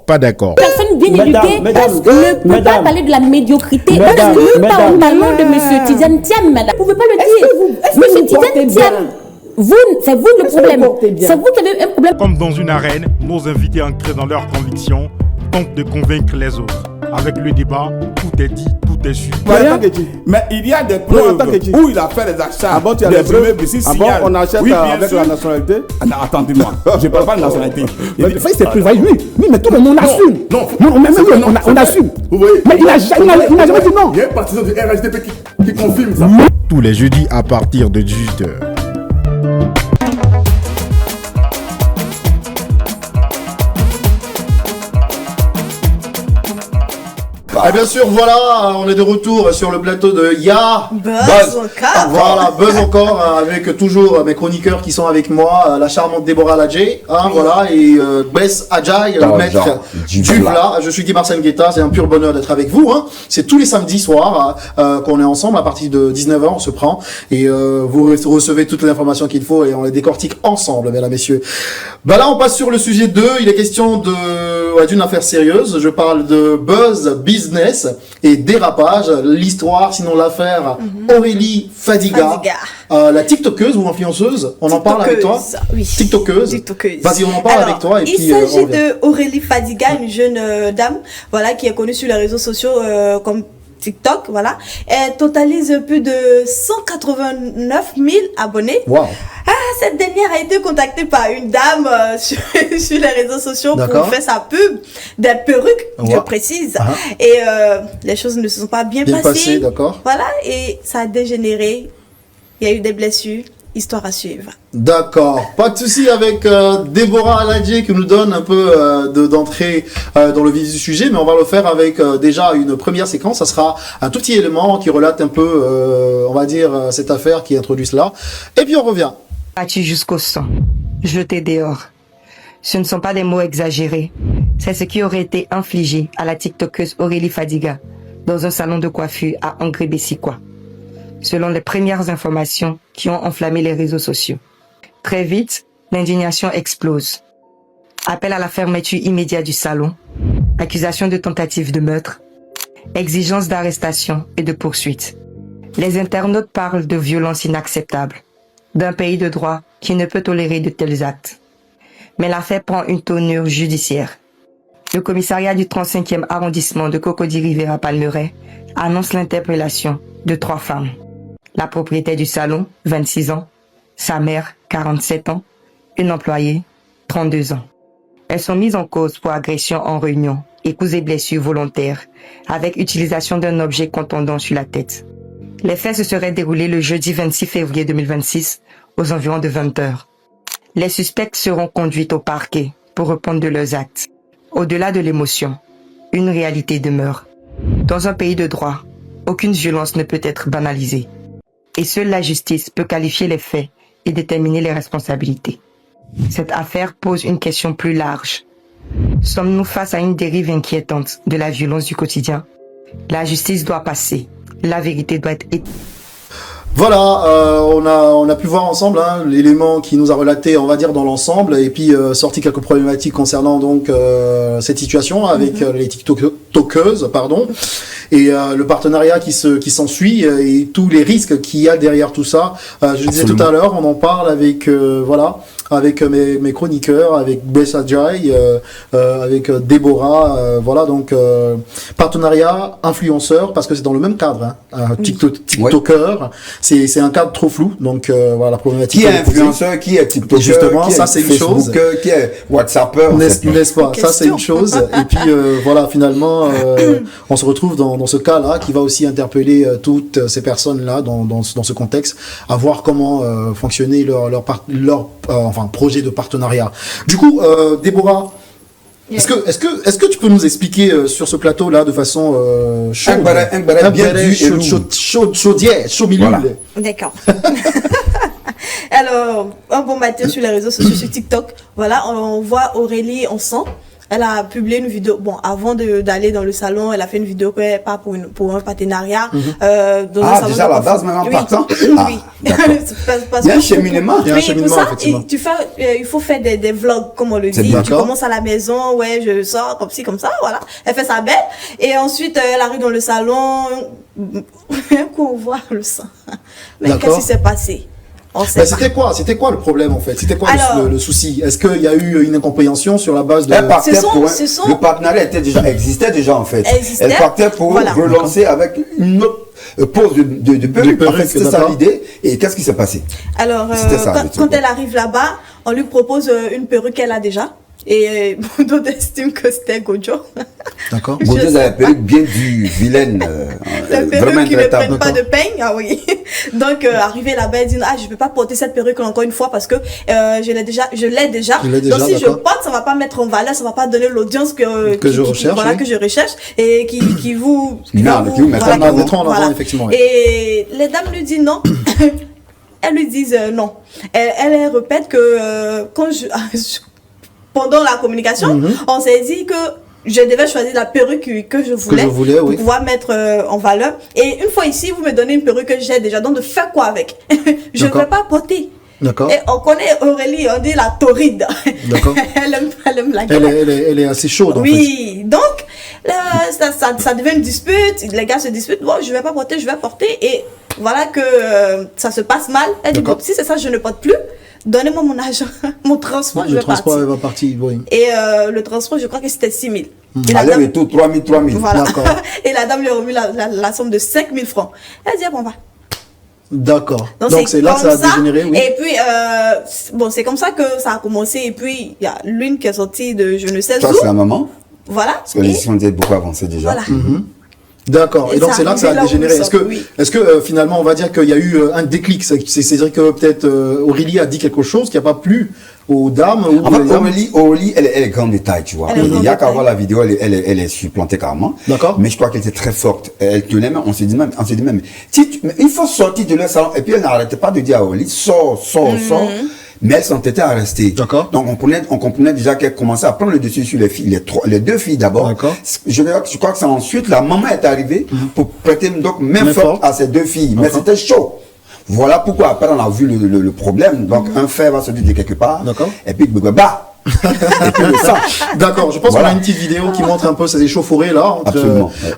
Pas d'accord. Personne bien éduquée ne peut pas parler de la médiocrité. Madame, nous parlons de M. Tidiane Thiam, madame. Vous ne pouvez pas le dire. M. Tidiane Thiam, c'est vous le problème. C'est vous qui avez un problème. Comme dans une arène, nos invités ancrés dans leurs convictions tentent de convaincre les autres. Avec le débat, tout est dit, tout est su. Mais il y a des preuves où il a fait les achats. Ah bon, tu as des preuves ici. Ah bon, on achète avec la nationalité. Attendez-moi, je ne parle pas de nationalité. C'est privé, oui, mais tout le monde assume. Non, on assume. Vous voyez, mais il n'a jamais dit non. Il y a un partisan du RHDP qui confirme ça. Tous les jeudis à partir de 18h. Et bien sûr, voilà, on est de retour sur le plateau de Buzz encore. Voilà, Buzz encore, avec toujours mes chroniqueurs qui sont avec moi, la charmante Déborah Ladjé, voilà, et Bess Adjaï, le maître du plat. Je suis Guy Marcel Guetta, c'est un pur bonheur d'être avec vous. C'est tous les samedis soirs qu'on est ensemble, à partir de 19h, on se prend, et vous recevez toutes les informations qu'il faut, et on les décortique ensemble, mesdames, messieurs. Là, on passe sur le sujet 2, il est question d'une affaire sérieuse, je parle de Buzz, business et dérapage, l'histoire, sinon l'affaire Aurélie Fadiga, la TikTokeuse ou influenceuse, on en parle avec toi? Oui. TikTokeuse. Vas-y, on en parle avec toi. Il s'agit de Aurélie Fadiga, une jeune dame, voilà, qui est connue sur les réseaux sociaux comme TikTok, voilà. Elle totalise plus de 189 000 abonnés. Wow. Cette dernière a été contactée par une dame sur les réseaux sociaux pour faire sa pub des perruques, je précise. Et les choses ne se sont pas bien passées. Voilà, et ça a dégénéré. Il y a eu des blessures. Histoire à suivre. D'accord, pas de souci avec Déborah Aladjé qui nous donne un peu d'entrée dans le vif du sujet, mais on va le faire avec déjà une première séquence. Ça sera un tout petit élément qui relate un peu, on va dire, cette affaire qui introduit cela. Et puis on revient. Battu jusqu'au sang, jeté dehors. Ce ne sont pas des mots exagérés. C'est ce qui aurait été infligé à la TikTokeuse Aurélie Fadiga dans un salon de coiffure à Angré-Bessikwa, selon les premières informations qui ont enflammé les réseaux sociaux. Très vite, l'indignation explose. Appel à la fermeture immédiate du salon, accusation de tentative de meurtre, exigence d'arrestation et de poursuite. Les internautes parlent de violences inacceptables, d'un pays de droit qui ne peut tolérer de tels actes. Mais l'affaire prend une tournure judiciaire. Le commissariat du 35e arrondissement de Cocody-Rivera-Palmeraie annonce l'interpellation de 3 femmes. La propriétaire du salon, 26 ans, sa mère, 47 ans, une employée, 32 ans. Elles sont mises en cause pour agression en réunion et coups et blessures volontaires avec utilisation d'un objet contondant sur la tête. Les faits se seraient déroulés le jeudi 26 février 2026 aux environs de 20h. Les suspects seront conduits au parquet pour répondre de leurs actes. Au-delà de l'émotion, une réalité demeure. Dans un pays de droit, aucune violence ne peut être banalisée. Et seule la justice peut qualifier les faits et déterminer les responsabilités. Cette affaire pose une question plus large. Sommes-nous face à une dérive inquiétante de la violence du quotidien? La justice doit passer. La vérité doit être... Voilà, on a pu voir ensemble l'élément qui nous a relaté, on va dire, dans l'ensemble, et puis sorti quelques problématiques concernant donc cette situation avec les TikTokeuses, et le partenariat qui s'ensuit et tous les risques qu'il y a derrière tout ça. Je disais tout à l'heure, on en parle avec avec mes chroniqueurs, avec Bessa Jai, avec Déborah, voilà, donc partenariat, influenceur, parce que c'est dans le même cadre, hein, TikToker, c'est un cadre trop flou, donc voilà, la problématique. Qui est influenceur, qui est TikToker, justement, qui ça est c'est une chose. Qui est WhatsApper, n'est-ce pas? Ça c'est une chose, et puis voilà, finalement, on se retrouve dans ce cas-là, qui va aussi interpeller toutes ces personnes-là dans ce contexte, à voir comment fonctionner leur projet de partenariat. Du coup, Déborah, est-ce que tu peux nous expliquer sur ce plateau-là de façon chaude, chaud milieu. D'accord. Alors, un bon matin sur les réseaux sociaux, sur TikTok, voilà, on voit Aurélie Onsan. Elle a publié une vidéo, bon, avant d'aller dans le salon, elle a fait une vidéo pas pour un partenariat. Dans un salon déjà à la base, maintenant, en partant? Oui. Il y a un cheminement. Effectivement. Il faut faire des vlogs, comme on le dit. Tu commences à la maison, ouais, je sors, comme ci, comme ça, voilà. Elle fait sa belle. Et ensuite, elle arrive dans le salon. Un coup, on voit le sang. Mais qu'est-ce qui s'est passé? C'était quoi le problème en fait? C'était quoi le souci? Est-ce qu'il y a eu une incompréhension sur la base de... Le partenariat existait déjà en fait. Elle partait pour relancer avec une autre pose de perruque. En fait, c'était ça l'idée. Et qu'est-ce qui s'est passé? Alors, quand elle arrive là-bas, on lui propose une perruque qu'elle a déjà. Et Bodo estime que c'était Gojo. D'accord. Gojo a la perruque bien du vilaine. La perruque qui ne prête pas de peigne, ah oui. Donc, arrivé là-bas, elle dit, je ne peux pas porter cette perruque encore une fois parce que je l'ai déjà. Donc, si je porte, ça ne va pas mettre en valeur, ça ne va pas donner l'audience que je recherche et qui vous mettra en avant, effectivement. Et les dames lui disent non. Elles lui disent non. Elle répète que pendant la communication, on s'est dit que je devais choisir la perruque que je voulais pour pouvoir mettre en valeur. Et une fois ici, vous me donnez une perruque que j'ai déjà, donc de faire quoi avec? Je ne vais pas porter. D'accord. Et on connaît Aurélie, on dit la torride. D'accord. elle aime la guerre. Elle est assez chaude en fait. Oui, donc ça devient une dispute. Les gars se disputent. Bon, je vais pas porter, je vais porter. Et voilà que ça se passe mal. Elle dit, bon, si c'est ça, je ne porte plus. Donnez-moi mon argent, mon transport, je vais partir. Le transport va partir, oui. Et le transport, je crois que c'était 6 000. Aller-retour, 3 000. Voilà. Et la dame lui a remis la somme de 5 000 francs. Elle dit, bon, va. D'accord. Donc c'est là que ça a dégénéré, oui. Et puis, c'est comme ça que ça a commencé. Et puis, il y a l'une qui est sortie de je ne sais où. Ça, c'est la maman. Voilà. Parce que les histoires étaient beaucoup avancées déjà. Voilà. D'accord. Et donc c'est là que ça a dégénéré. Est-ce que finalement on va dire qu'il y a eu un déclic? C'est-à-dire que peut-être Aurélie a dit quelque chose qui n'a pas plu aux dames. Aurélie, elle est grande de taille, tu vois. Il y a qu'à voir la vidéo, elle est supplantée carrément. D'accord. Mais je crois qu'elle était très forte. Elle tenait même, on s'est dit même, il faut sortir de leur salon. Et puis elle n'arrêtait pas de dire à Aurélie, sors. Mais elle s'entêtait à rester. D'accord. Donc on comprenait déjà qu'elle commençait à prendre le dessus sur les filles, les deux filles d'abord. D'accord. Je crois que c'est ensuite la maman est arrivée pour prêter donc main forte à ces deux filles. Mais c'était chaud. Voilà pourquoi après on a vu le problème. Donc un fer va se dire de quelque part. D'accord. Et puis bah. Et puis le sang. D'accord. Je pense qu'on a une petite vidéo qui montre un peu ces échauffourées là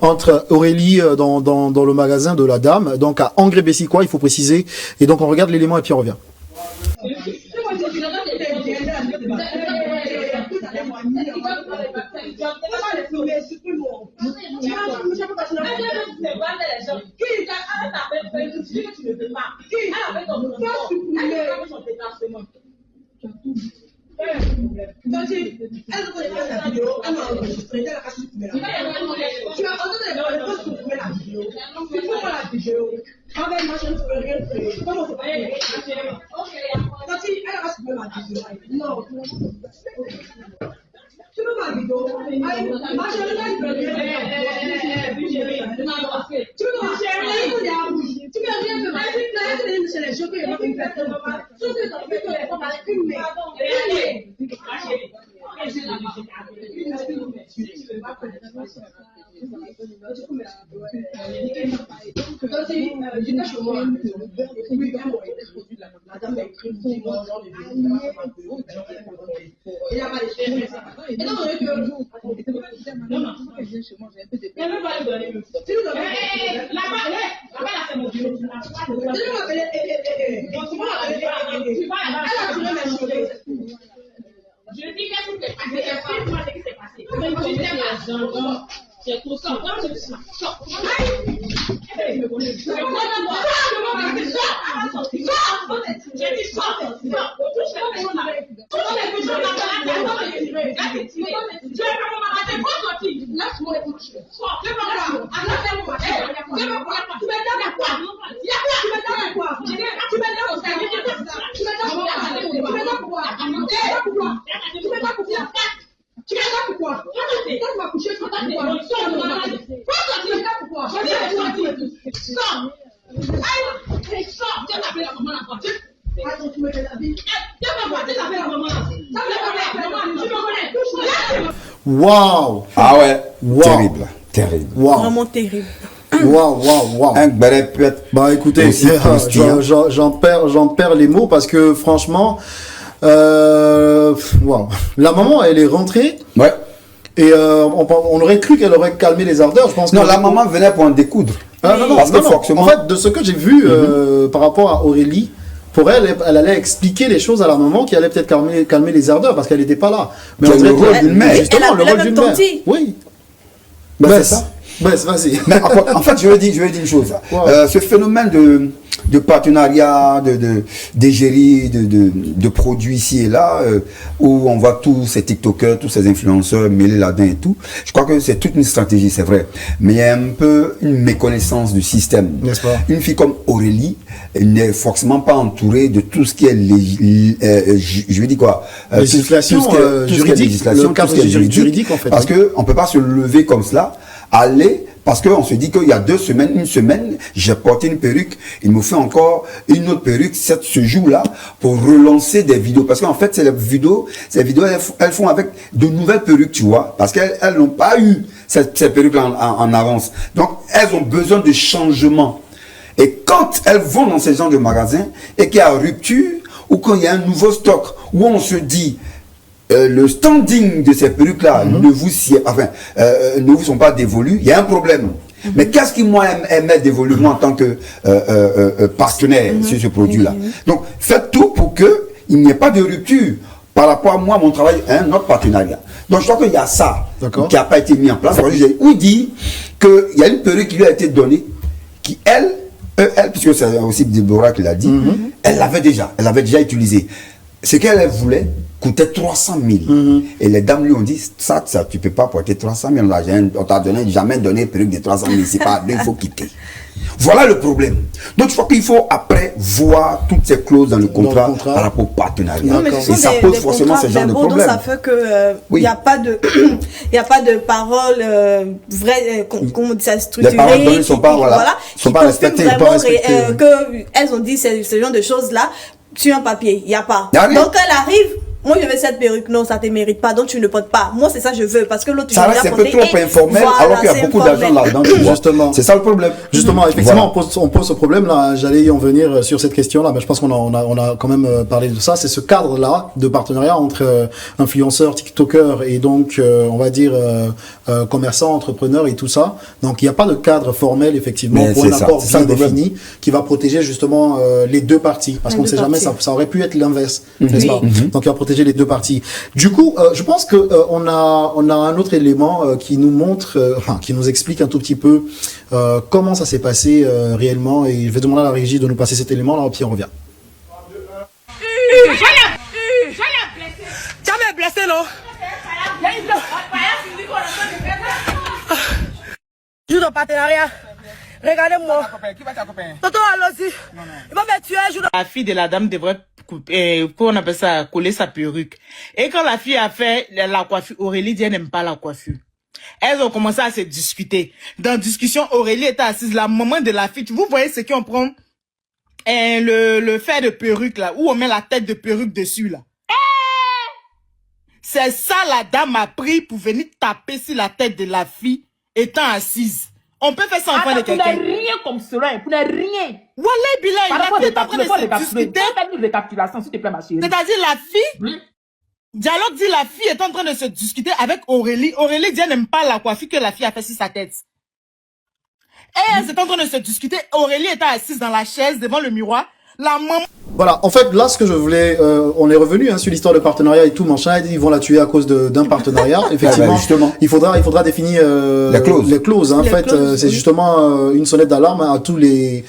entre Aurélie dans le magasin de la dame, donc à Angré-Bessiquois, il faut préciser. Et donc on regarde l'élément et puis on revient. C'est pour ça. Tu fais ça pourquoi? Quand tu vas coucher, tu vas Waouh! Ah ouais, wow. Terrible, terrible. Wow. Vraiment terrible. Waouh. Un béret peut être. Bah écoutez, j'en perds les mots parce que franchement, wow. La maman, elle est rentrée. Ouais. Et on aurait cru qu'elle aurait calmé les ardeurs. Je pense. Non, la maman venait pour en découdre. Non. En fait, de ce que j'ai vu par rapport à Aurélie, pour elle allait expliquer les choses à la maman qui allait peut-être calmer les ardeurs parce qu'elle n'était pas là. Mais le rôle d'une mère. Justement, le rôle d'une mère. Oui. C'est ça. Vas-y. Mais en fait, je veux dire une chose. Wow. Ce phénomène de partenariat, d'égérie, de produits ici et là, où on voit tous ces TikTokers, tous ces influenceurs mêlés là-dedans et tout, je crois que c'est toute une stratégie, c'est vrai. Mais il y a un peu une méconnaissance du système. N'est-ce pas? Une fille comme Aurélie n'est forcément pas entourée de tout ce qui est, je veux dire quoi, législation juridique, le cadre juridique en fait. Parce que on peut pas se lever comme cela, aller, parce qu'on se dit qu'il y a une semaine, j'ai porté une perruque, il me fait encore une autre perruque ce jour-là pour relancer des vidéos. Parce qu'en fait, ces vidéos, elles font avec de nouvelles perruques, tu vois, parce qu'elles n'ont pas eu ces perruques-là en avance. Donc, elles ont besoin de changement. Et quand elles vont dans ces genres de magasins et qu'il y a rupture, ou quand il y a un nouveau stock, où on se dit, le standing de ces perruques-là ne vous sont pas dévolus, il y a un problème. Mais qu'est-ce qui, moi, m'est dévolu, moi, en tant que partenaire sur ce produit-là? Donc, faites tout pour qu'il n'y ait pas de rupture par rapport à moi, mon travail, notre partenariat. Donc, je crois qu'il y a ça qui n'a pas été mis en place. Ou dit qu'il y a une perruque qui lui a été donnée, qui, elle, puisque c'est aussi Déborah qui l'a dit, elle l'avait déjà utilisé. Ce qu'elle voulait coûtait 300 000. Et les dames lui ont dit, ça tu peux pas porter 300 000. On t'a jamais donné une perruque de 300 000. C'est pas, il faut quitter. Voilà le problème. Donc je crois qu'il faut après voir toutes ces clauses dans le contrat par rapport au partenariat. Et ça pose forcément ce genre de problème. Ça fait que il n'y a pas de paroles vraies, comment on dit ça, structurées. Les paroles données sont pas respectées. Elles ont dit ce genre de choses là sur un papier, il n'y a pas. Donc elle arrive, moi je veux cette perruque, non ça ne te mérite pas, donc tu ne portes pas. Moi c'est ça que je veux, parce que l'autre ça reste un peu trop informel, alors qu'il y a beaucoup d'argent là-dedans. Justement, c'est ça le problème. Justement, effectivement, on pose ce problème là. J'allais y en venir sur cette question là, mais je pense qu'on a quand même parlé de ça. C'est ce cadre là de partenariat entre influenceurs, TikTokers et donc on va dire commerçants, entrepreneurs et tout ça. Donc il n'y a pas de cadre formel effectivement pour un accord bien défini qui va protéger justement les deux parties, parce qu'on ne sait jamais, ça aurait pu être l'inverse, n'est-ce pas? Donc il va protéger les deux parties. Du coup, je pense que on a un autre élément qui nous montre, qui nous explique un tout petit peu comment ça s'est passé réellement, et je vais demander à la régie de nous passer cet élément là, puis on revient. Tu m'as blessé, non? Joue de partenariat. Regardez-moi. Qui va t'accompagner? Toto, allons-y. Il va me tuer un jour. La fille de la dame devrait qu'on appelle ça, coller sa perruque. Et quand la fille a fait la coiffure, Aurélie dit elle n'aime pas la coiffure. Elles ont commencé à se discuter. Dans la discussion, Aurélie était assise. La maman de la fille, vous voyez ce qu'on prend le fer de perruque là, où on met la tête de perruque dessus là. C'est ça la dame a pris pour venir taper sur la tête de la fille étant assise. On peut faire ça en front de quelqu'un. Vous n'avez rien comme cela, vous n'avez rien. Wallah, Bilal, il a fait en train de se discuter. Récapitulation, s'il te plaît, ma chérie. C'est-à-dire la fille, Dialogue dit la fille est en train de se discuter avec Aurélie. Aurélie dit elle n'aime pas la coiffure que la fille a fait sur sa tête. Et elle est en train de se discuter. Aurélie était assise dans la chaise devant le miroir. La maman... Voilà, en fait, là, ce que je voulais, on est revenu sur l'histoire de partenariat et tout, machin, ils vont la tuer à cause d'un partenariat. Effectivement, justement. Il faudra définir les clauses. En fait, c'est justement une sonnette d'alarme à tous les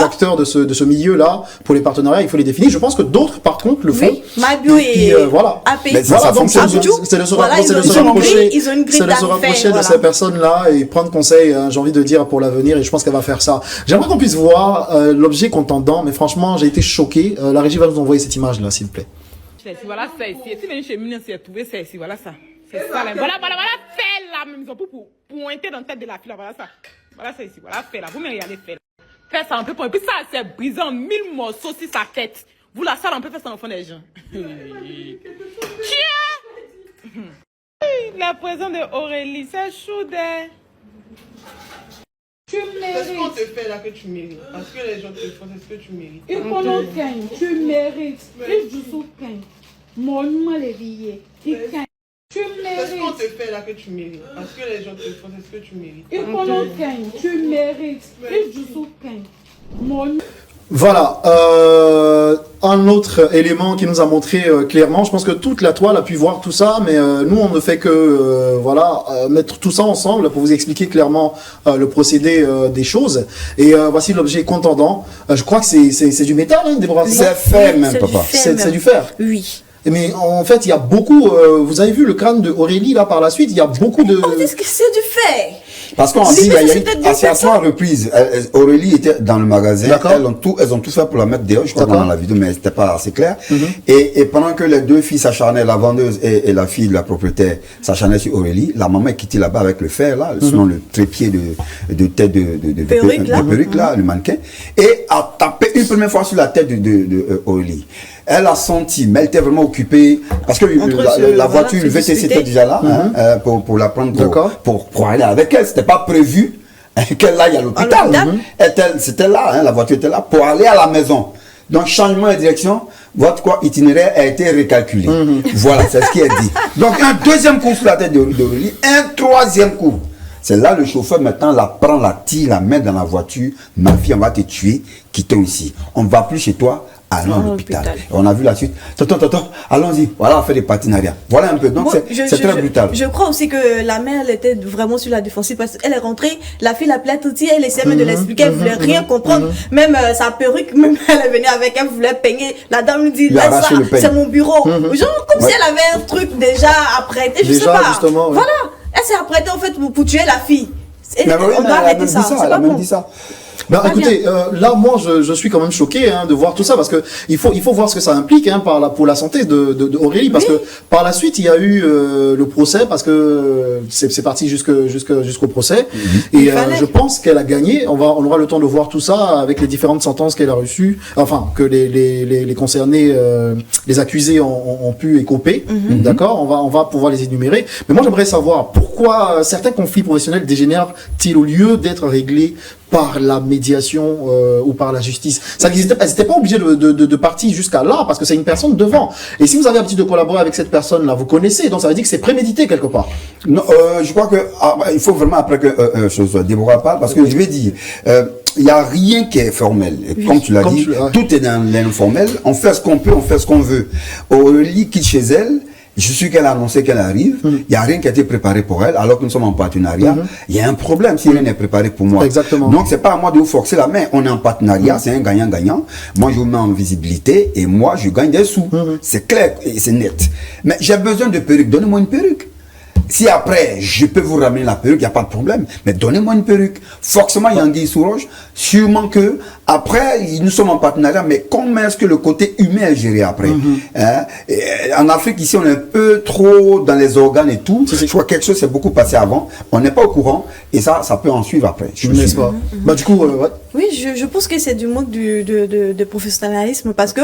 acteurs de ce milieu-là. Pour les partenariats, il faut les définir. Je pense que d'autres, par contre, le font. Oui, Mabio et voilà. Voilà, donc c'est de se rapprocher de ces personnes-là et prendre conseil, j'ai envie de dire, pour l'avenir, et je pense qu'elle va faire ça. J'aimerais qu'on puisse voir l'objet contendant, mais franchement, j'ai été choqué. La régie va nous envoyer cette image-là, s'il vous plaît. Voilà ça ici. Si même chez Mine, c'est trouvé ça ici. Voilà ça. C'est ça là. Voilà, fais là, même ils ont pour pointer dans la tête de la fille. Voilà ça. Voilà ça ici. Voilà, fais là. Vous me regardez, fais là. Fais ça un peu pour. Et puis ça, c'est brisé en 1000 morceaux sur sa tête. Vous la salle, on peut faire ça en fond des gens. La présence de Aurélie, c'est choudé. Tu mérites. C'est ce qu'on te fait là que tu mérites. Parce que les gens te font, c'est ce que tu mérites. Tu mérites. Mon nom est lié. Tu mérites. C'est ce qu'on te fait là que tu mérites. Parce que les gens te font, c'est ce que tu mérites. Tu mérites. Voilà, un autre élément qui nous a montré clairement, je pense que toute la toile a pu voir tout ça, mais nous on ne fait que mettre tout ça ensemble pour vous expliquer clairement le procédé des choses. Et voici l'objet contendant. Je crois que c'est du métal, hein, Déborah. C'est fer même, papa. C'est du fer. Oui. Mais en fait, il y a beaucoup. Vous avez vu le crâne de Aurélie là par la suite. Il y a beaucoup de. Oh, est-ce que c'est du fer? Parce qu'on dit, il y a eu à 3 reprises. Aurélie était dans le magasin. Elles ont tout fait pour la mettre dehors. Je crois dans la vidéo, mais c'était pas assez clair. Et pendant que les deux filles s'acharnaient, la vendeuse et la fille de la propriétaire s'acharnaient sur Aurélie, la maman est quittée là-bas avec le fer là, sinon le trépied de tête de perruque là, le mannequin, et a tapé une première fois sur la tête de Aurélie. Elle a senti, mais elle était vraiment occupée parce que la voiture, le VTC était déjà là pour la prendre pour aller avec elle. C'était pas prévu qu'elle aille à l'hôpital. C'était là, la voiture était là pour aller à la maison. Donc changement de direction, votre itinéraire a été recalculé. Voilà, c'est ce qui est dit. Donc un deuxième coup sur la tête d'Aurélie, un troisième coup. C'est là le chauffeur maintenant la prend, la tire, la met dans la voiture. Ma fille, on va te tuer, quittons ici. On ne va plus chez toi. Allons à l'hôpital. On a vu la suite. Allons-y. Voilà, on fait des partenariats. Voilà un peu. Donc, c'est très brutal. Je crois aussi que la mère, elle était vraiment sur la défensive parce qu'elle est rentrée, la fille l'appelait tout elle essayait même de l'expliquer, elle voulait rien comprendre. Même sa perruque, même elle est venue avec elle, voulait peigner. La dame lui dit, laisse ça, c'est mon bureau. Genre, comme si elle avait un truc déjà apprêté, je sais pas. Justement, voilà. Elle s'est apprêtée, en fait, pour tuer la fille. On doit arrêter ça. Elle a même dit ça. Ben, écoutez, là, moi, je suis quand même choqué de voir tout ça parce que il faut voir ce que ça implique pour la santé de Aurélie parce que par la suite il y a eu le procès parce que c'est parti jusqu'au procès et je pense qu'elle a gagné. On aura le temps de voir tout ça avec les différentes sentences qu'elle a reçues, enfin que les concernés, les accusés ont pu écoper. D'accord, on va pouvoir les énumérer. Mais moi, j'aimerais savoir pourquoi certains conflits professionnels dégénèrent-ils au lieu d'être réglés par la médiation ou par la justice. Ça n'existait pas. Ils n'étaient pas obligés de partir jusqu'à là parce que c'est une personne devant. Et si vous avez l'habitude de collaborer avec cette personne-là, vous connaissez, donc ça veut dire que c'est prémédité quelque part. Non, je crois que il faut vraiment après que Déborah parle parce que je vais dire. Il n'y a rien qui est formel. Et comme tu l'as dit, tout est dans l'informel. On fait ce qu'on peut, on fait ce qu'on veut. Aurélie quitte chez elle. Je suis qu'elle a annoncé qu'elle arrive. Il n'y a rien qui a été préparé pour elle, alors que nous sommes en partenariat. Il y a un problème si rien n'est préparé pour moi. Exactement. Donc, c'est pas à moi de vous forcer la main. On est en partenariat, c'est un gagnant-gagnant. Moi, je vous mets en visibilité et moi, je gagne des sous. C'est clair et c'est net. Mais j'ai besoin de perruque. Donnez-moi une perruque. Si après, je peux vous ramener la perruque, il n'y a pas de problème. Mais donnez-moi une perruque. Forcément, il y a anguille sous roche. Sûrement que, après, nous sommes en partenariat, mais comment est-ce que le côté humain est géré après? En Afrique, ici, on est un peu trop dans les organes et tout. Je crois que quelque chose s'est beaucoup passé avant. On n'est pas au courant. Et ça peut en suivre après. Je ne sais pas. Bah, du coup, Oui, je pense que c'est du manque de professionnalisme parce que,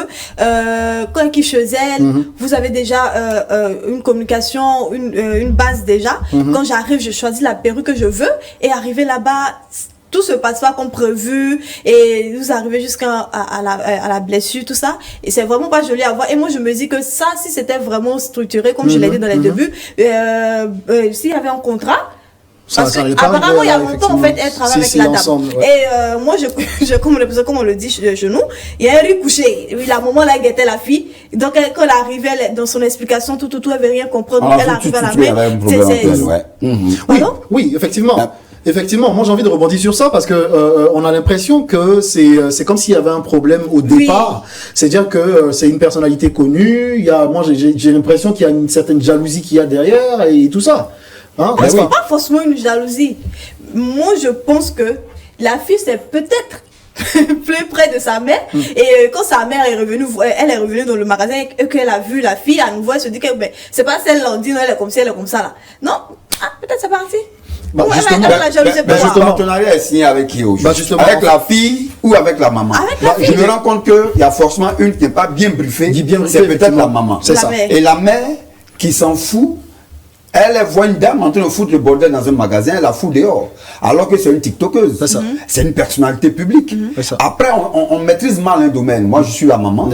quand qui chez elle, vous avez déjà, une communication, une base déjà. Quand j'arrive, je choisis la perruque que je veux et arriver là-bas, tout se passe pas comme prévu et vous arrivez jusqu'à la blessure, tout ça. Et c'est vraiment pas joli à voir. Et moi, je me dis que ça, si c'était vraiment structuré, comme je l'ai dit dans les débuts, s'il y avait un contrat, Apparemment, il y a longtemps, en fait, elle travaille avec la dame. Et moi, comme on le dit chez nous, il y a un riz couché. La maman, là, elle guettait la fille. Donc, quand elle arrivait dans son explication, tout, elle avait rien comprendre. Donc, elle arrivait à la main. Oui, effectivement. Effectivement, moi j'ai envie de rebondir sur ça parce que on a l'impression que c'est comme s'il y avait un problème au départ. C'est-à-dire que c'est une personnalité connue. Moi j'ai l'impression qu'il y a une certaine jalousie qu'il y a derrière et tout ça. Hein, c'est pas forcément une jalousie. Moi je pense que la fille c'est peut-être plus près de sa mère et quand sa mère est revenue, elle est revenue dans le magasin et qu'elle a vu la fille à nouveau, elle se dit que c'est pas celle-là, on dit non, elle est comme ça, elle est comme ça là. Non, peut-être c'est parti. Le partenariat est signé avec qui aujourd'hui? Avec la fille ou avec la maman? Je me rends compte qu'il y a forcément une qui n'est pas bien briefée, c'est peut-être la maman. C'est ça. Et la mère qui s'en fout, elle voit une dame en train de foutre le bordel dans un magasin, elle la fout dehors. Alors que c'est une tiktokeuse. C'est ça. C'est une personnalité publique. Après, on maîtrise mal un domaine. Moi, je suis la maman.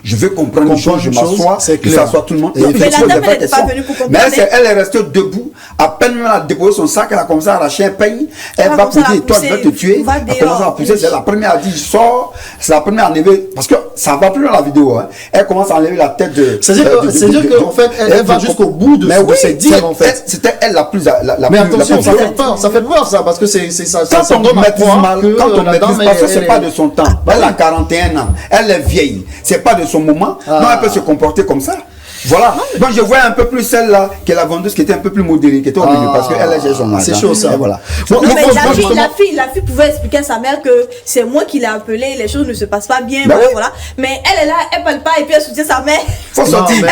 Je veux comprendre une chose, je m'assois, que ça soit tout le monde. Mais la dame, elle n'était pas venue pour comprendre. Mais elle est restée debout. À peine elle a déposé son sac, elle a commencé à arracher un pain. Elle va pousser, toi, je vais te tuer. Elle commence à pousser. C'est la première à dire, je sors. C'est la première à enlever. Parce que ça va plus dans la vidéo. Elle commence à enlever la tête de. C'est-à-dire qu'en fait, elle va jusqu'au bout de ses dires, en fait. C'était elle la plus. Mais attention, ça fait peur. Ça fait peur, ça, parce que c'est ça. Quand on maîtrise mal, quand on maîtrise pas, c'est pas de son temps. Elle a 41 ans. Elle est vieille. C'est pas de son moment. Non, elle peut se comporter comme ça. Voilà. Donc je vois un peu plus celle-là que la vendeuse qui était un peu plus modérée, qui était au milieu, parce qu'elle a son âge. C'est chaud ça. Voilà. Non, mais la fille pouvait expliquer à sa mère que c'est moi qui l'ai appelée, les choses ne se passent pas bien, voilà. Mais elle est là, elle parle pas et puis elle soutient sa mère. Faut sortir.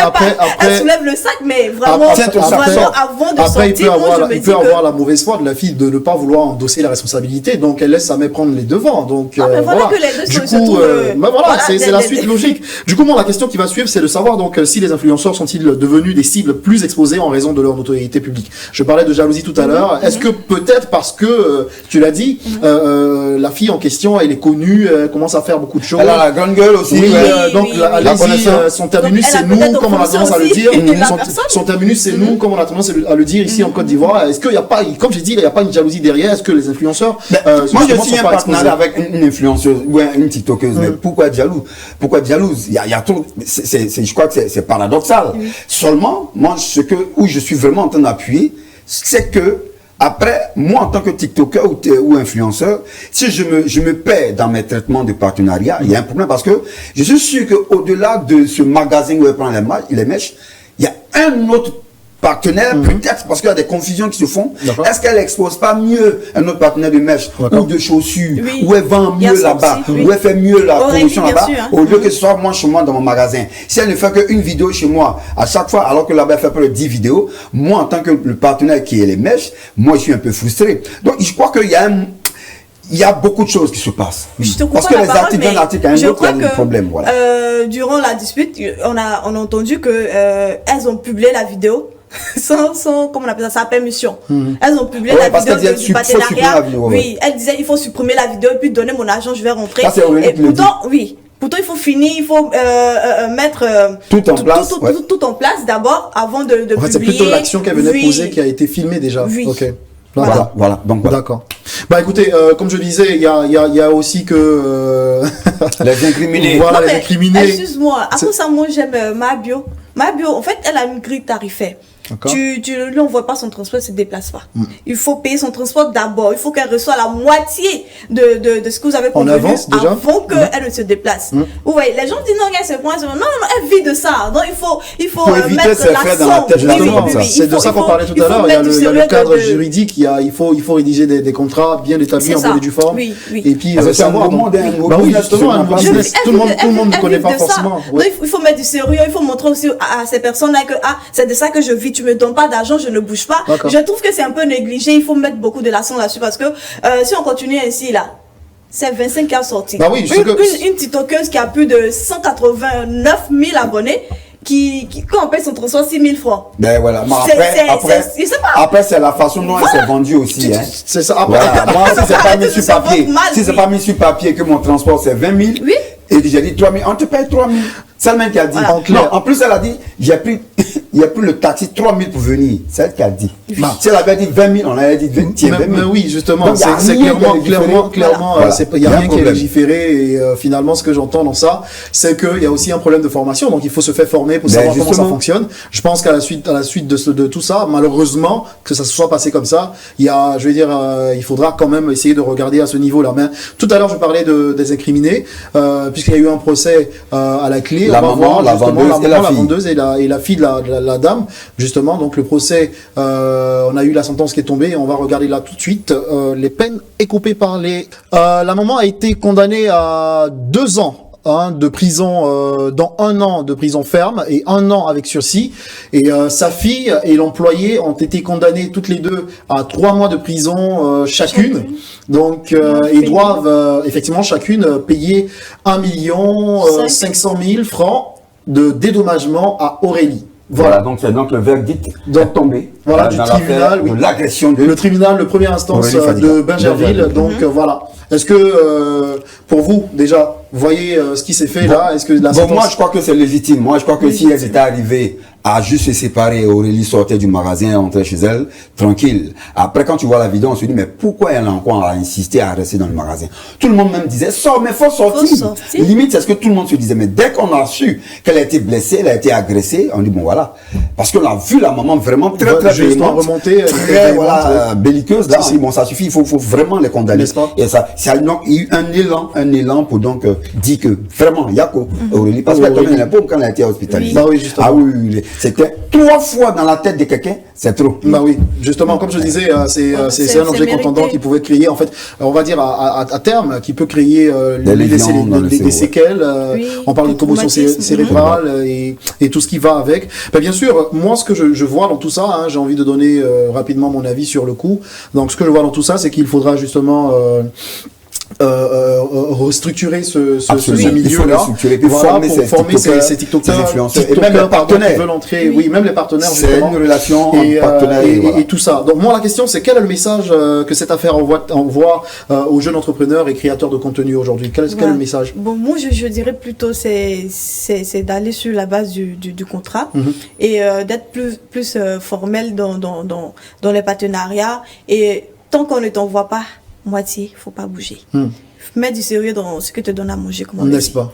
Elle soulève le sac, mais vraiment, avant de sortir, il peut avoir la mauvaise foi de la fille de ne pas vouloir endosser la responsabilité, donc elle laisse sa mère prendre les devants. Donc voilà que les deux se trouvent. Voilà, c'est la suite logique. Du coup, la question qui va suivre, c'est de savoir donc si les influenceurs sont-ils devenus des cibles plus exposées en raison de leur notoriété publique. Je parlais de jalousie tout à l'heure. Est-ce que peut-être parce que, tu l'as dit, la fille en question, elle est connue, elle commence à faire beaucoup de choses. Elle a la grande gueule aussi. Donc, allez-y, son terminus, c'est nous, comme on a tendance à le dire. Son terminus, c'est nous, comme on a tendance à le dire ici en Côte d'Ivoire. Est-ce qu'il n'y a pas, comme j'ai dit, il n'y a pas une jalousie derrière? Est-ce que les influenceurs... Moi, je suis un partenariat avec une influenceuse ou une tiktokeuse. Mais pourquoi être jaloux? Pourquoi être jalouse? Il y a trop... Je crois que c'est paradoxal. Seulement, moi, où je suis vraiment en train d'appuyer, c'est que, après, moi, en tant que TikToker ou influenceur, si je me perds dans mes traitements de partenariat, il y a un problème parce que je suis sûr qu'au-delà de ce magazine où elle prend les mèches, il y a un autre partenaire, peut-être parce qu'il y a des confusions qui se font. Est-ce qu'elle expose pas mieux un autre partenaire de mèche ou de chaussures, ou elle vend mieux là-bas, ou elle fait mieux la promotion là-bas, au lieu que ce soit moi chez moi dans mon magasin. Si elle ne fait qu'une vidéo chez moi à chaque fois, alors que là-bas elle fait plus de 10 vidéos, moi en tant que le partenaire qui est les mèches, moi je suis un peu frustré. Donc je crois qu'il y a beaucoup de choses qui se passent. Parce que les articles, un article à un autre, il y a des problèmes. Voilà. Durant la dispute, on a entendu que elles ont publié la vidéo sans comment on appelle ça, sa permission. Elles ont publié la vidéo du partenariat. Elle disait il faut supprimer la vidéo et puis donner mon argent, je vais rentrer. Ça, et pourtant, pourtant, il faut finir, il faut mettre tout en place d'abord avant de publier. C'est plutôt l'action qu'elle venait poser qui a été filmée déjà. Ok. Voilà. D'accord. Écoutez, comme je disais, il y a aussi que les incriminés. Voilà, les incriminés. Excuse-moi, à cause ça, moi j'aime Mabio. Mabio, en fait, elle a une grille tarifaire. Tu ne lui envoies pas son transport, elle ne se déplace pas. Il faut payer son transport d'abord. Il faut qu'elle reçoive la moitié de ce que vous avez convenu avant qu'elle ne se déplace. Vous voyez, les gens disent non, elle se pointe. Non, elle vit de ça. Donc il faut mettre l'accent. C'est de ça qu'on parlait tout à l'heure. Il y a le cadre juridique. Il faut rédiger des contrats bien établis en bonne et due forme. Et puis savoir. Justement, tout le monde ne connaît pas forcément. Il faut mettre du sérieux. Il faut montrer aussi à ces personnes-là que c'est de ça que je vis. Tu me donnes pas d'argent, je ne bouge pas. Je trouve que c'est un peu négligé. Il faut mettre beaucoup de l'accent là-dessus parce que si on continue ainsi là, c'est 25 qui a sorti. Une tiktokeuse qui a plus de 189 000 abonnés. Quand on paye son transport 6 000 francs. Ben voilà. Après, c'est la façon dont elle s'est vendue aussi. C'est ça. Moi, si c'est pas mis sur papier, pas mis sur papier que mon transport c'est 20 000, et j'ai dit 3 000, on te paye 3 000. C'est le mec qui a dit. Non, en plus, elle a dit, il il y a plus le taxi 3 000 pour venir. C'est elle qui a dit. Si elle avait dit 20 000, on avait dit 20 000. Mais oui, justement, c'est clairement, il n'y a rien qui est légiféré. Et finalement, ce que j'entends dans ça, c'est qu'il y a aussi un problème de formation. Donc, il faut se faire former pour savoir comment ça fonctionne. Je pense qu'à la suite de tout ça, malheureusement, que ça se soit passé comme ça, il faudra quand même essayer de regarder à ce niveau-là. Mais tout à l'heure, je parlais des incriminés, puisqu'il y a eu un procès à la clé. La maman, la vendeuse et la fille de la dame, justement. Donc, le procès, on a eu la sentence qui est tombée. On va regarder là tout de suite. Les peines écopées par la maman a été condamnée à 2 ans de prison, dans 1 an de prison ferme et 1 an avec sursis. Et sa fille et l'employé ont été condamnés toutes les deux à 3 mois de prison chacune. Donc, ils doivent effectivement chacune payer 1 500 000 francs de dédommagement à Aurélie. Voilà, donc c'est donc le verdict est tombé. Voilà, du tribunal, oui. L'agression le tribunal de première instance de Bingerville. Donc voilà. Est-ce que pour vous déjà, vous voyez ce qui s'est fait là? Est-ce que la sentence... moi je crois que c'est légitime. Moi je crois que si elles étaient arrivées à juste se séparer, Aurélie sortait du magasin et entrait chez elle, tranquille. Après quand tu vois la vidéo, on se dit mais pourquoi elle a encore insisté à rester dans le magasin? Tout le monde même disait sors, mais faut sortir. Limite c'est ce que tout le monde se disait. Mais dès qu'on a su qu'elle a été blessée, elle a été agressée, on dit bon voilà. Parce qu'on a vu la maman vraiment très très belliqueuse là. Bon ça suffit, il faut vraiment les condamner. Et ça il y a eu un élan pour donc dire que vraiment Yako Aurélie, parce qu'elle tombait dans les paumes quand elle a été hospitalisée. C'était 3 fois dans la tête de quelqu'un, c'est trop. Bah oui, justement, comme je disais, c'est un objet contendant qui pouvait créer, en fait, on va dire à terme, qui peut créer des séquelles. On parle de commotion cérébrale et tout ce qui va avec. Ben, bien sûr, moi, ce que je vois dans tout ça, j'ai envie de donner rapidement mon avis sur le coup. Donc, ce que je vois dans tout ça, c'est qu'il faudra justement restructurer ce milieu-là, voilà, pour former ces TikTokers, et même les partenaires qui veulent entrer, oui, même les partenaires, c'est une relation et tout ça. Donc moi la question c'est quel est le message que cette affaire envoie aux jeunes entrepreneurs et créateurs de contenu aujourd'hui? Quel est le message? Bon, moi je dirais plutôt c'est d'aller sur la base du contrat et d'être plus formel dans les partenariats, et tant qu'on ne t'envoie pas moitié, faut pas bouger. Mets du sérieux dans ce que te donne à manger, n'est-ce pas?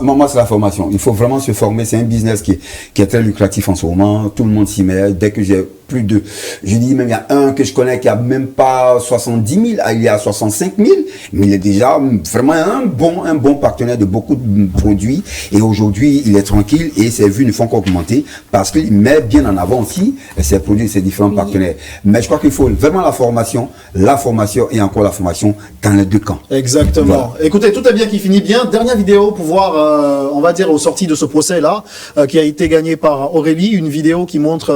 Moi c'est la formation. Il faut vraiment se former. C'est un business qui est très lucratif en ce moment. Tout le monde s'y met. Dès que j'ai plus de, je dis même il y a un que je connais qui a même pas 70 000, il est à 65 000, mais il est déjà vraiment un bon partenaire de beaucoup de produits. Et aujourd'hui il est tranquille et ses vues ne font qu'augmenter parce qu'il met bien en avant aussi ses produits, ses différents partenaires. Mais je crois qu'il faut vraiment la formation et encore la formation dans les deux camps. Exactement. Voilà. Écoutez, tout est bien qui finit bien. Dernière vidéo pour voir, on va dire, aux sorties de ce procès-là, qui a été gagné par Aurélie. Une vidéo qui montre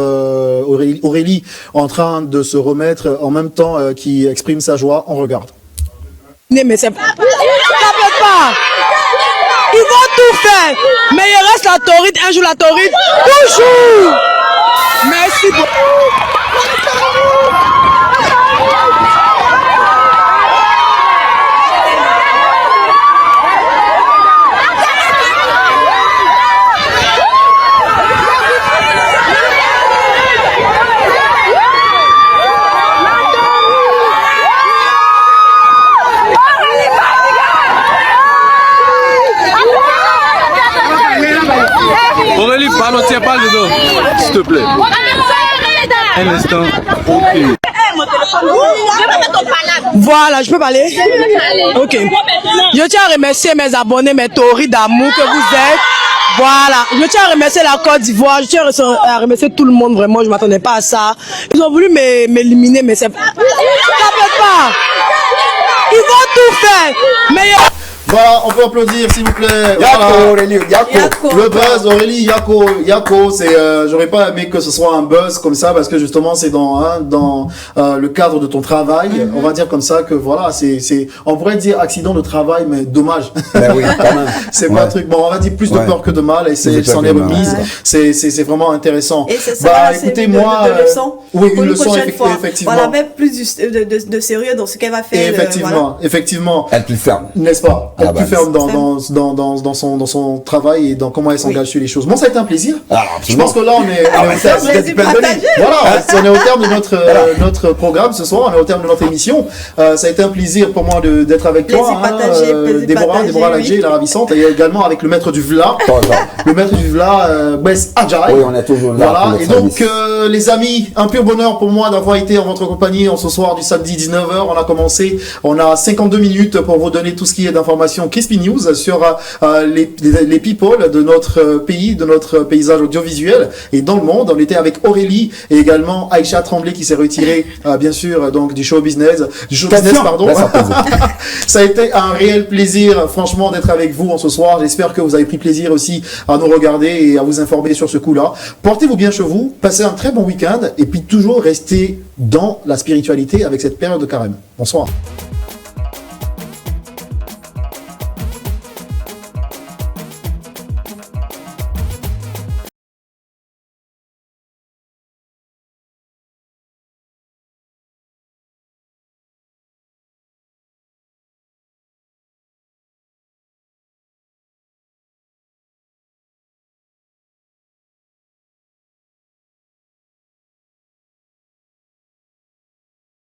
Aurélie en train de se remettre, en même temps qui exprime sa joie. On regarde. Mais c'est pas... Ils vont tout faire. Mais il reste la tauride, un jour la tauride, toujours. Merci beaucoup. Aurélie, pardon, tiens pas le dos, s'il te plaît. Un instant, ok. Voilà, je peux parler? Ok. Je tiens à remercier mes abonnés, mes tauris d'amour que vous êtes. Voilà. Je tiens à remercier la Côte d'Ivoire. Je tiens à remercier tout le monde, vraiment. Je m'attendais pas à ça. Ils ont voulu m'éliminer, mais c'est... Ça peut pas. Ils vont tout faire. Mais... Voilà, on peut applaudir s'il vous plaît. Yako, Aurélie, Yako. Le buzz, Aurélie, Yako, c'est, j'aurais pas aimé que ce soit un buzz comme ça parce que justement c'est dans le cadre de ton travail, on va dire comme ça que voilà, on pourrait dire accident de travail mais dommage. Ben oui, quand même. C'est pas un truc, bon on va dire plus de peur que de mal et s'en est remise. C'est vraiment intéressant. Et c'est ça, écoutez moi, oui, une leçon effectivement. Voilà, même plus de sérieux dans ce qu'elle va faire. Effectivement. Elle est plus ferme. N'est-ce pas? être plus ferme dans son travail et dans comment elle s'engage sur les choses. Bon, ça a été un plaisir. Je pense que là, on est au terme. Voilà, on est au terme de notre programme ce soir, on est au terme de notre émission. Ça a été un plaisir pour moi d'être avec toi, Déborah Lagé, la ravissante, et également avec le maître du Vla. Le maître du Vla, Bess Adjaï. Oui, on est toujours là. Voilà, et donc, les amis, un pur bonheur pour moi d'avoir été en votre compagnie en ce soir du samedi 19h. On a commencé, on a 52 minutes pour vous donner tout ce qui est d'informations Crispy News sur les people de notre pays, de notre paysage audiovisuel et dans le monde. On était avec Aurélie et également Aïcha Tremblay qui s'est retirée, bien sûr, donc du show business, pardon. Ça a été un réel plaisir, franchement, d'être avec vous en ce soir. J'espère que vous avez pris plaisir aussi à nous regarder et à vous informer sur ce coup-là. Portez-vous bien chez vous, passez un très bon week-end et puis toujours restez dans la spiritualité avec cette période de carême. Bonsoir.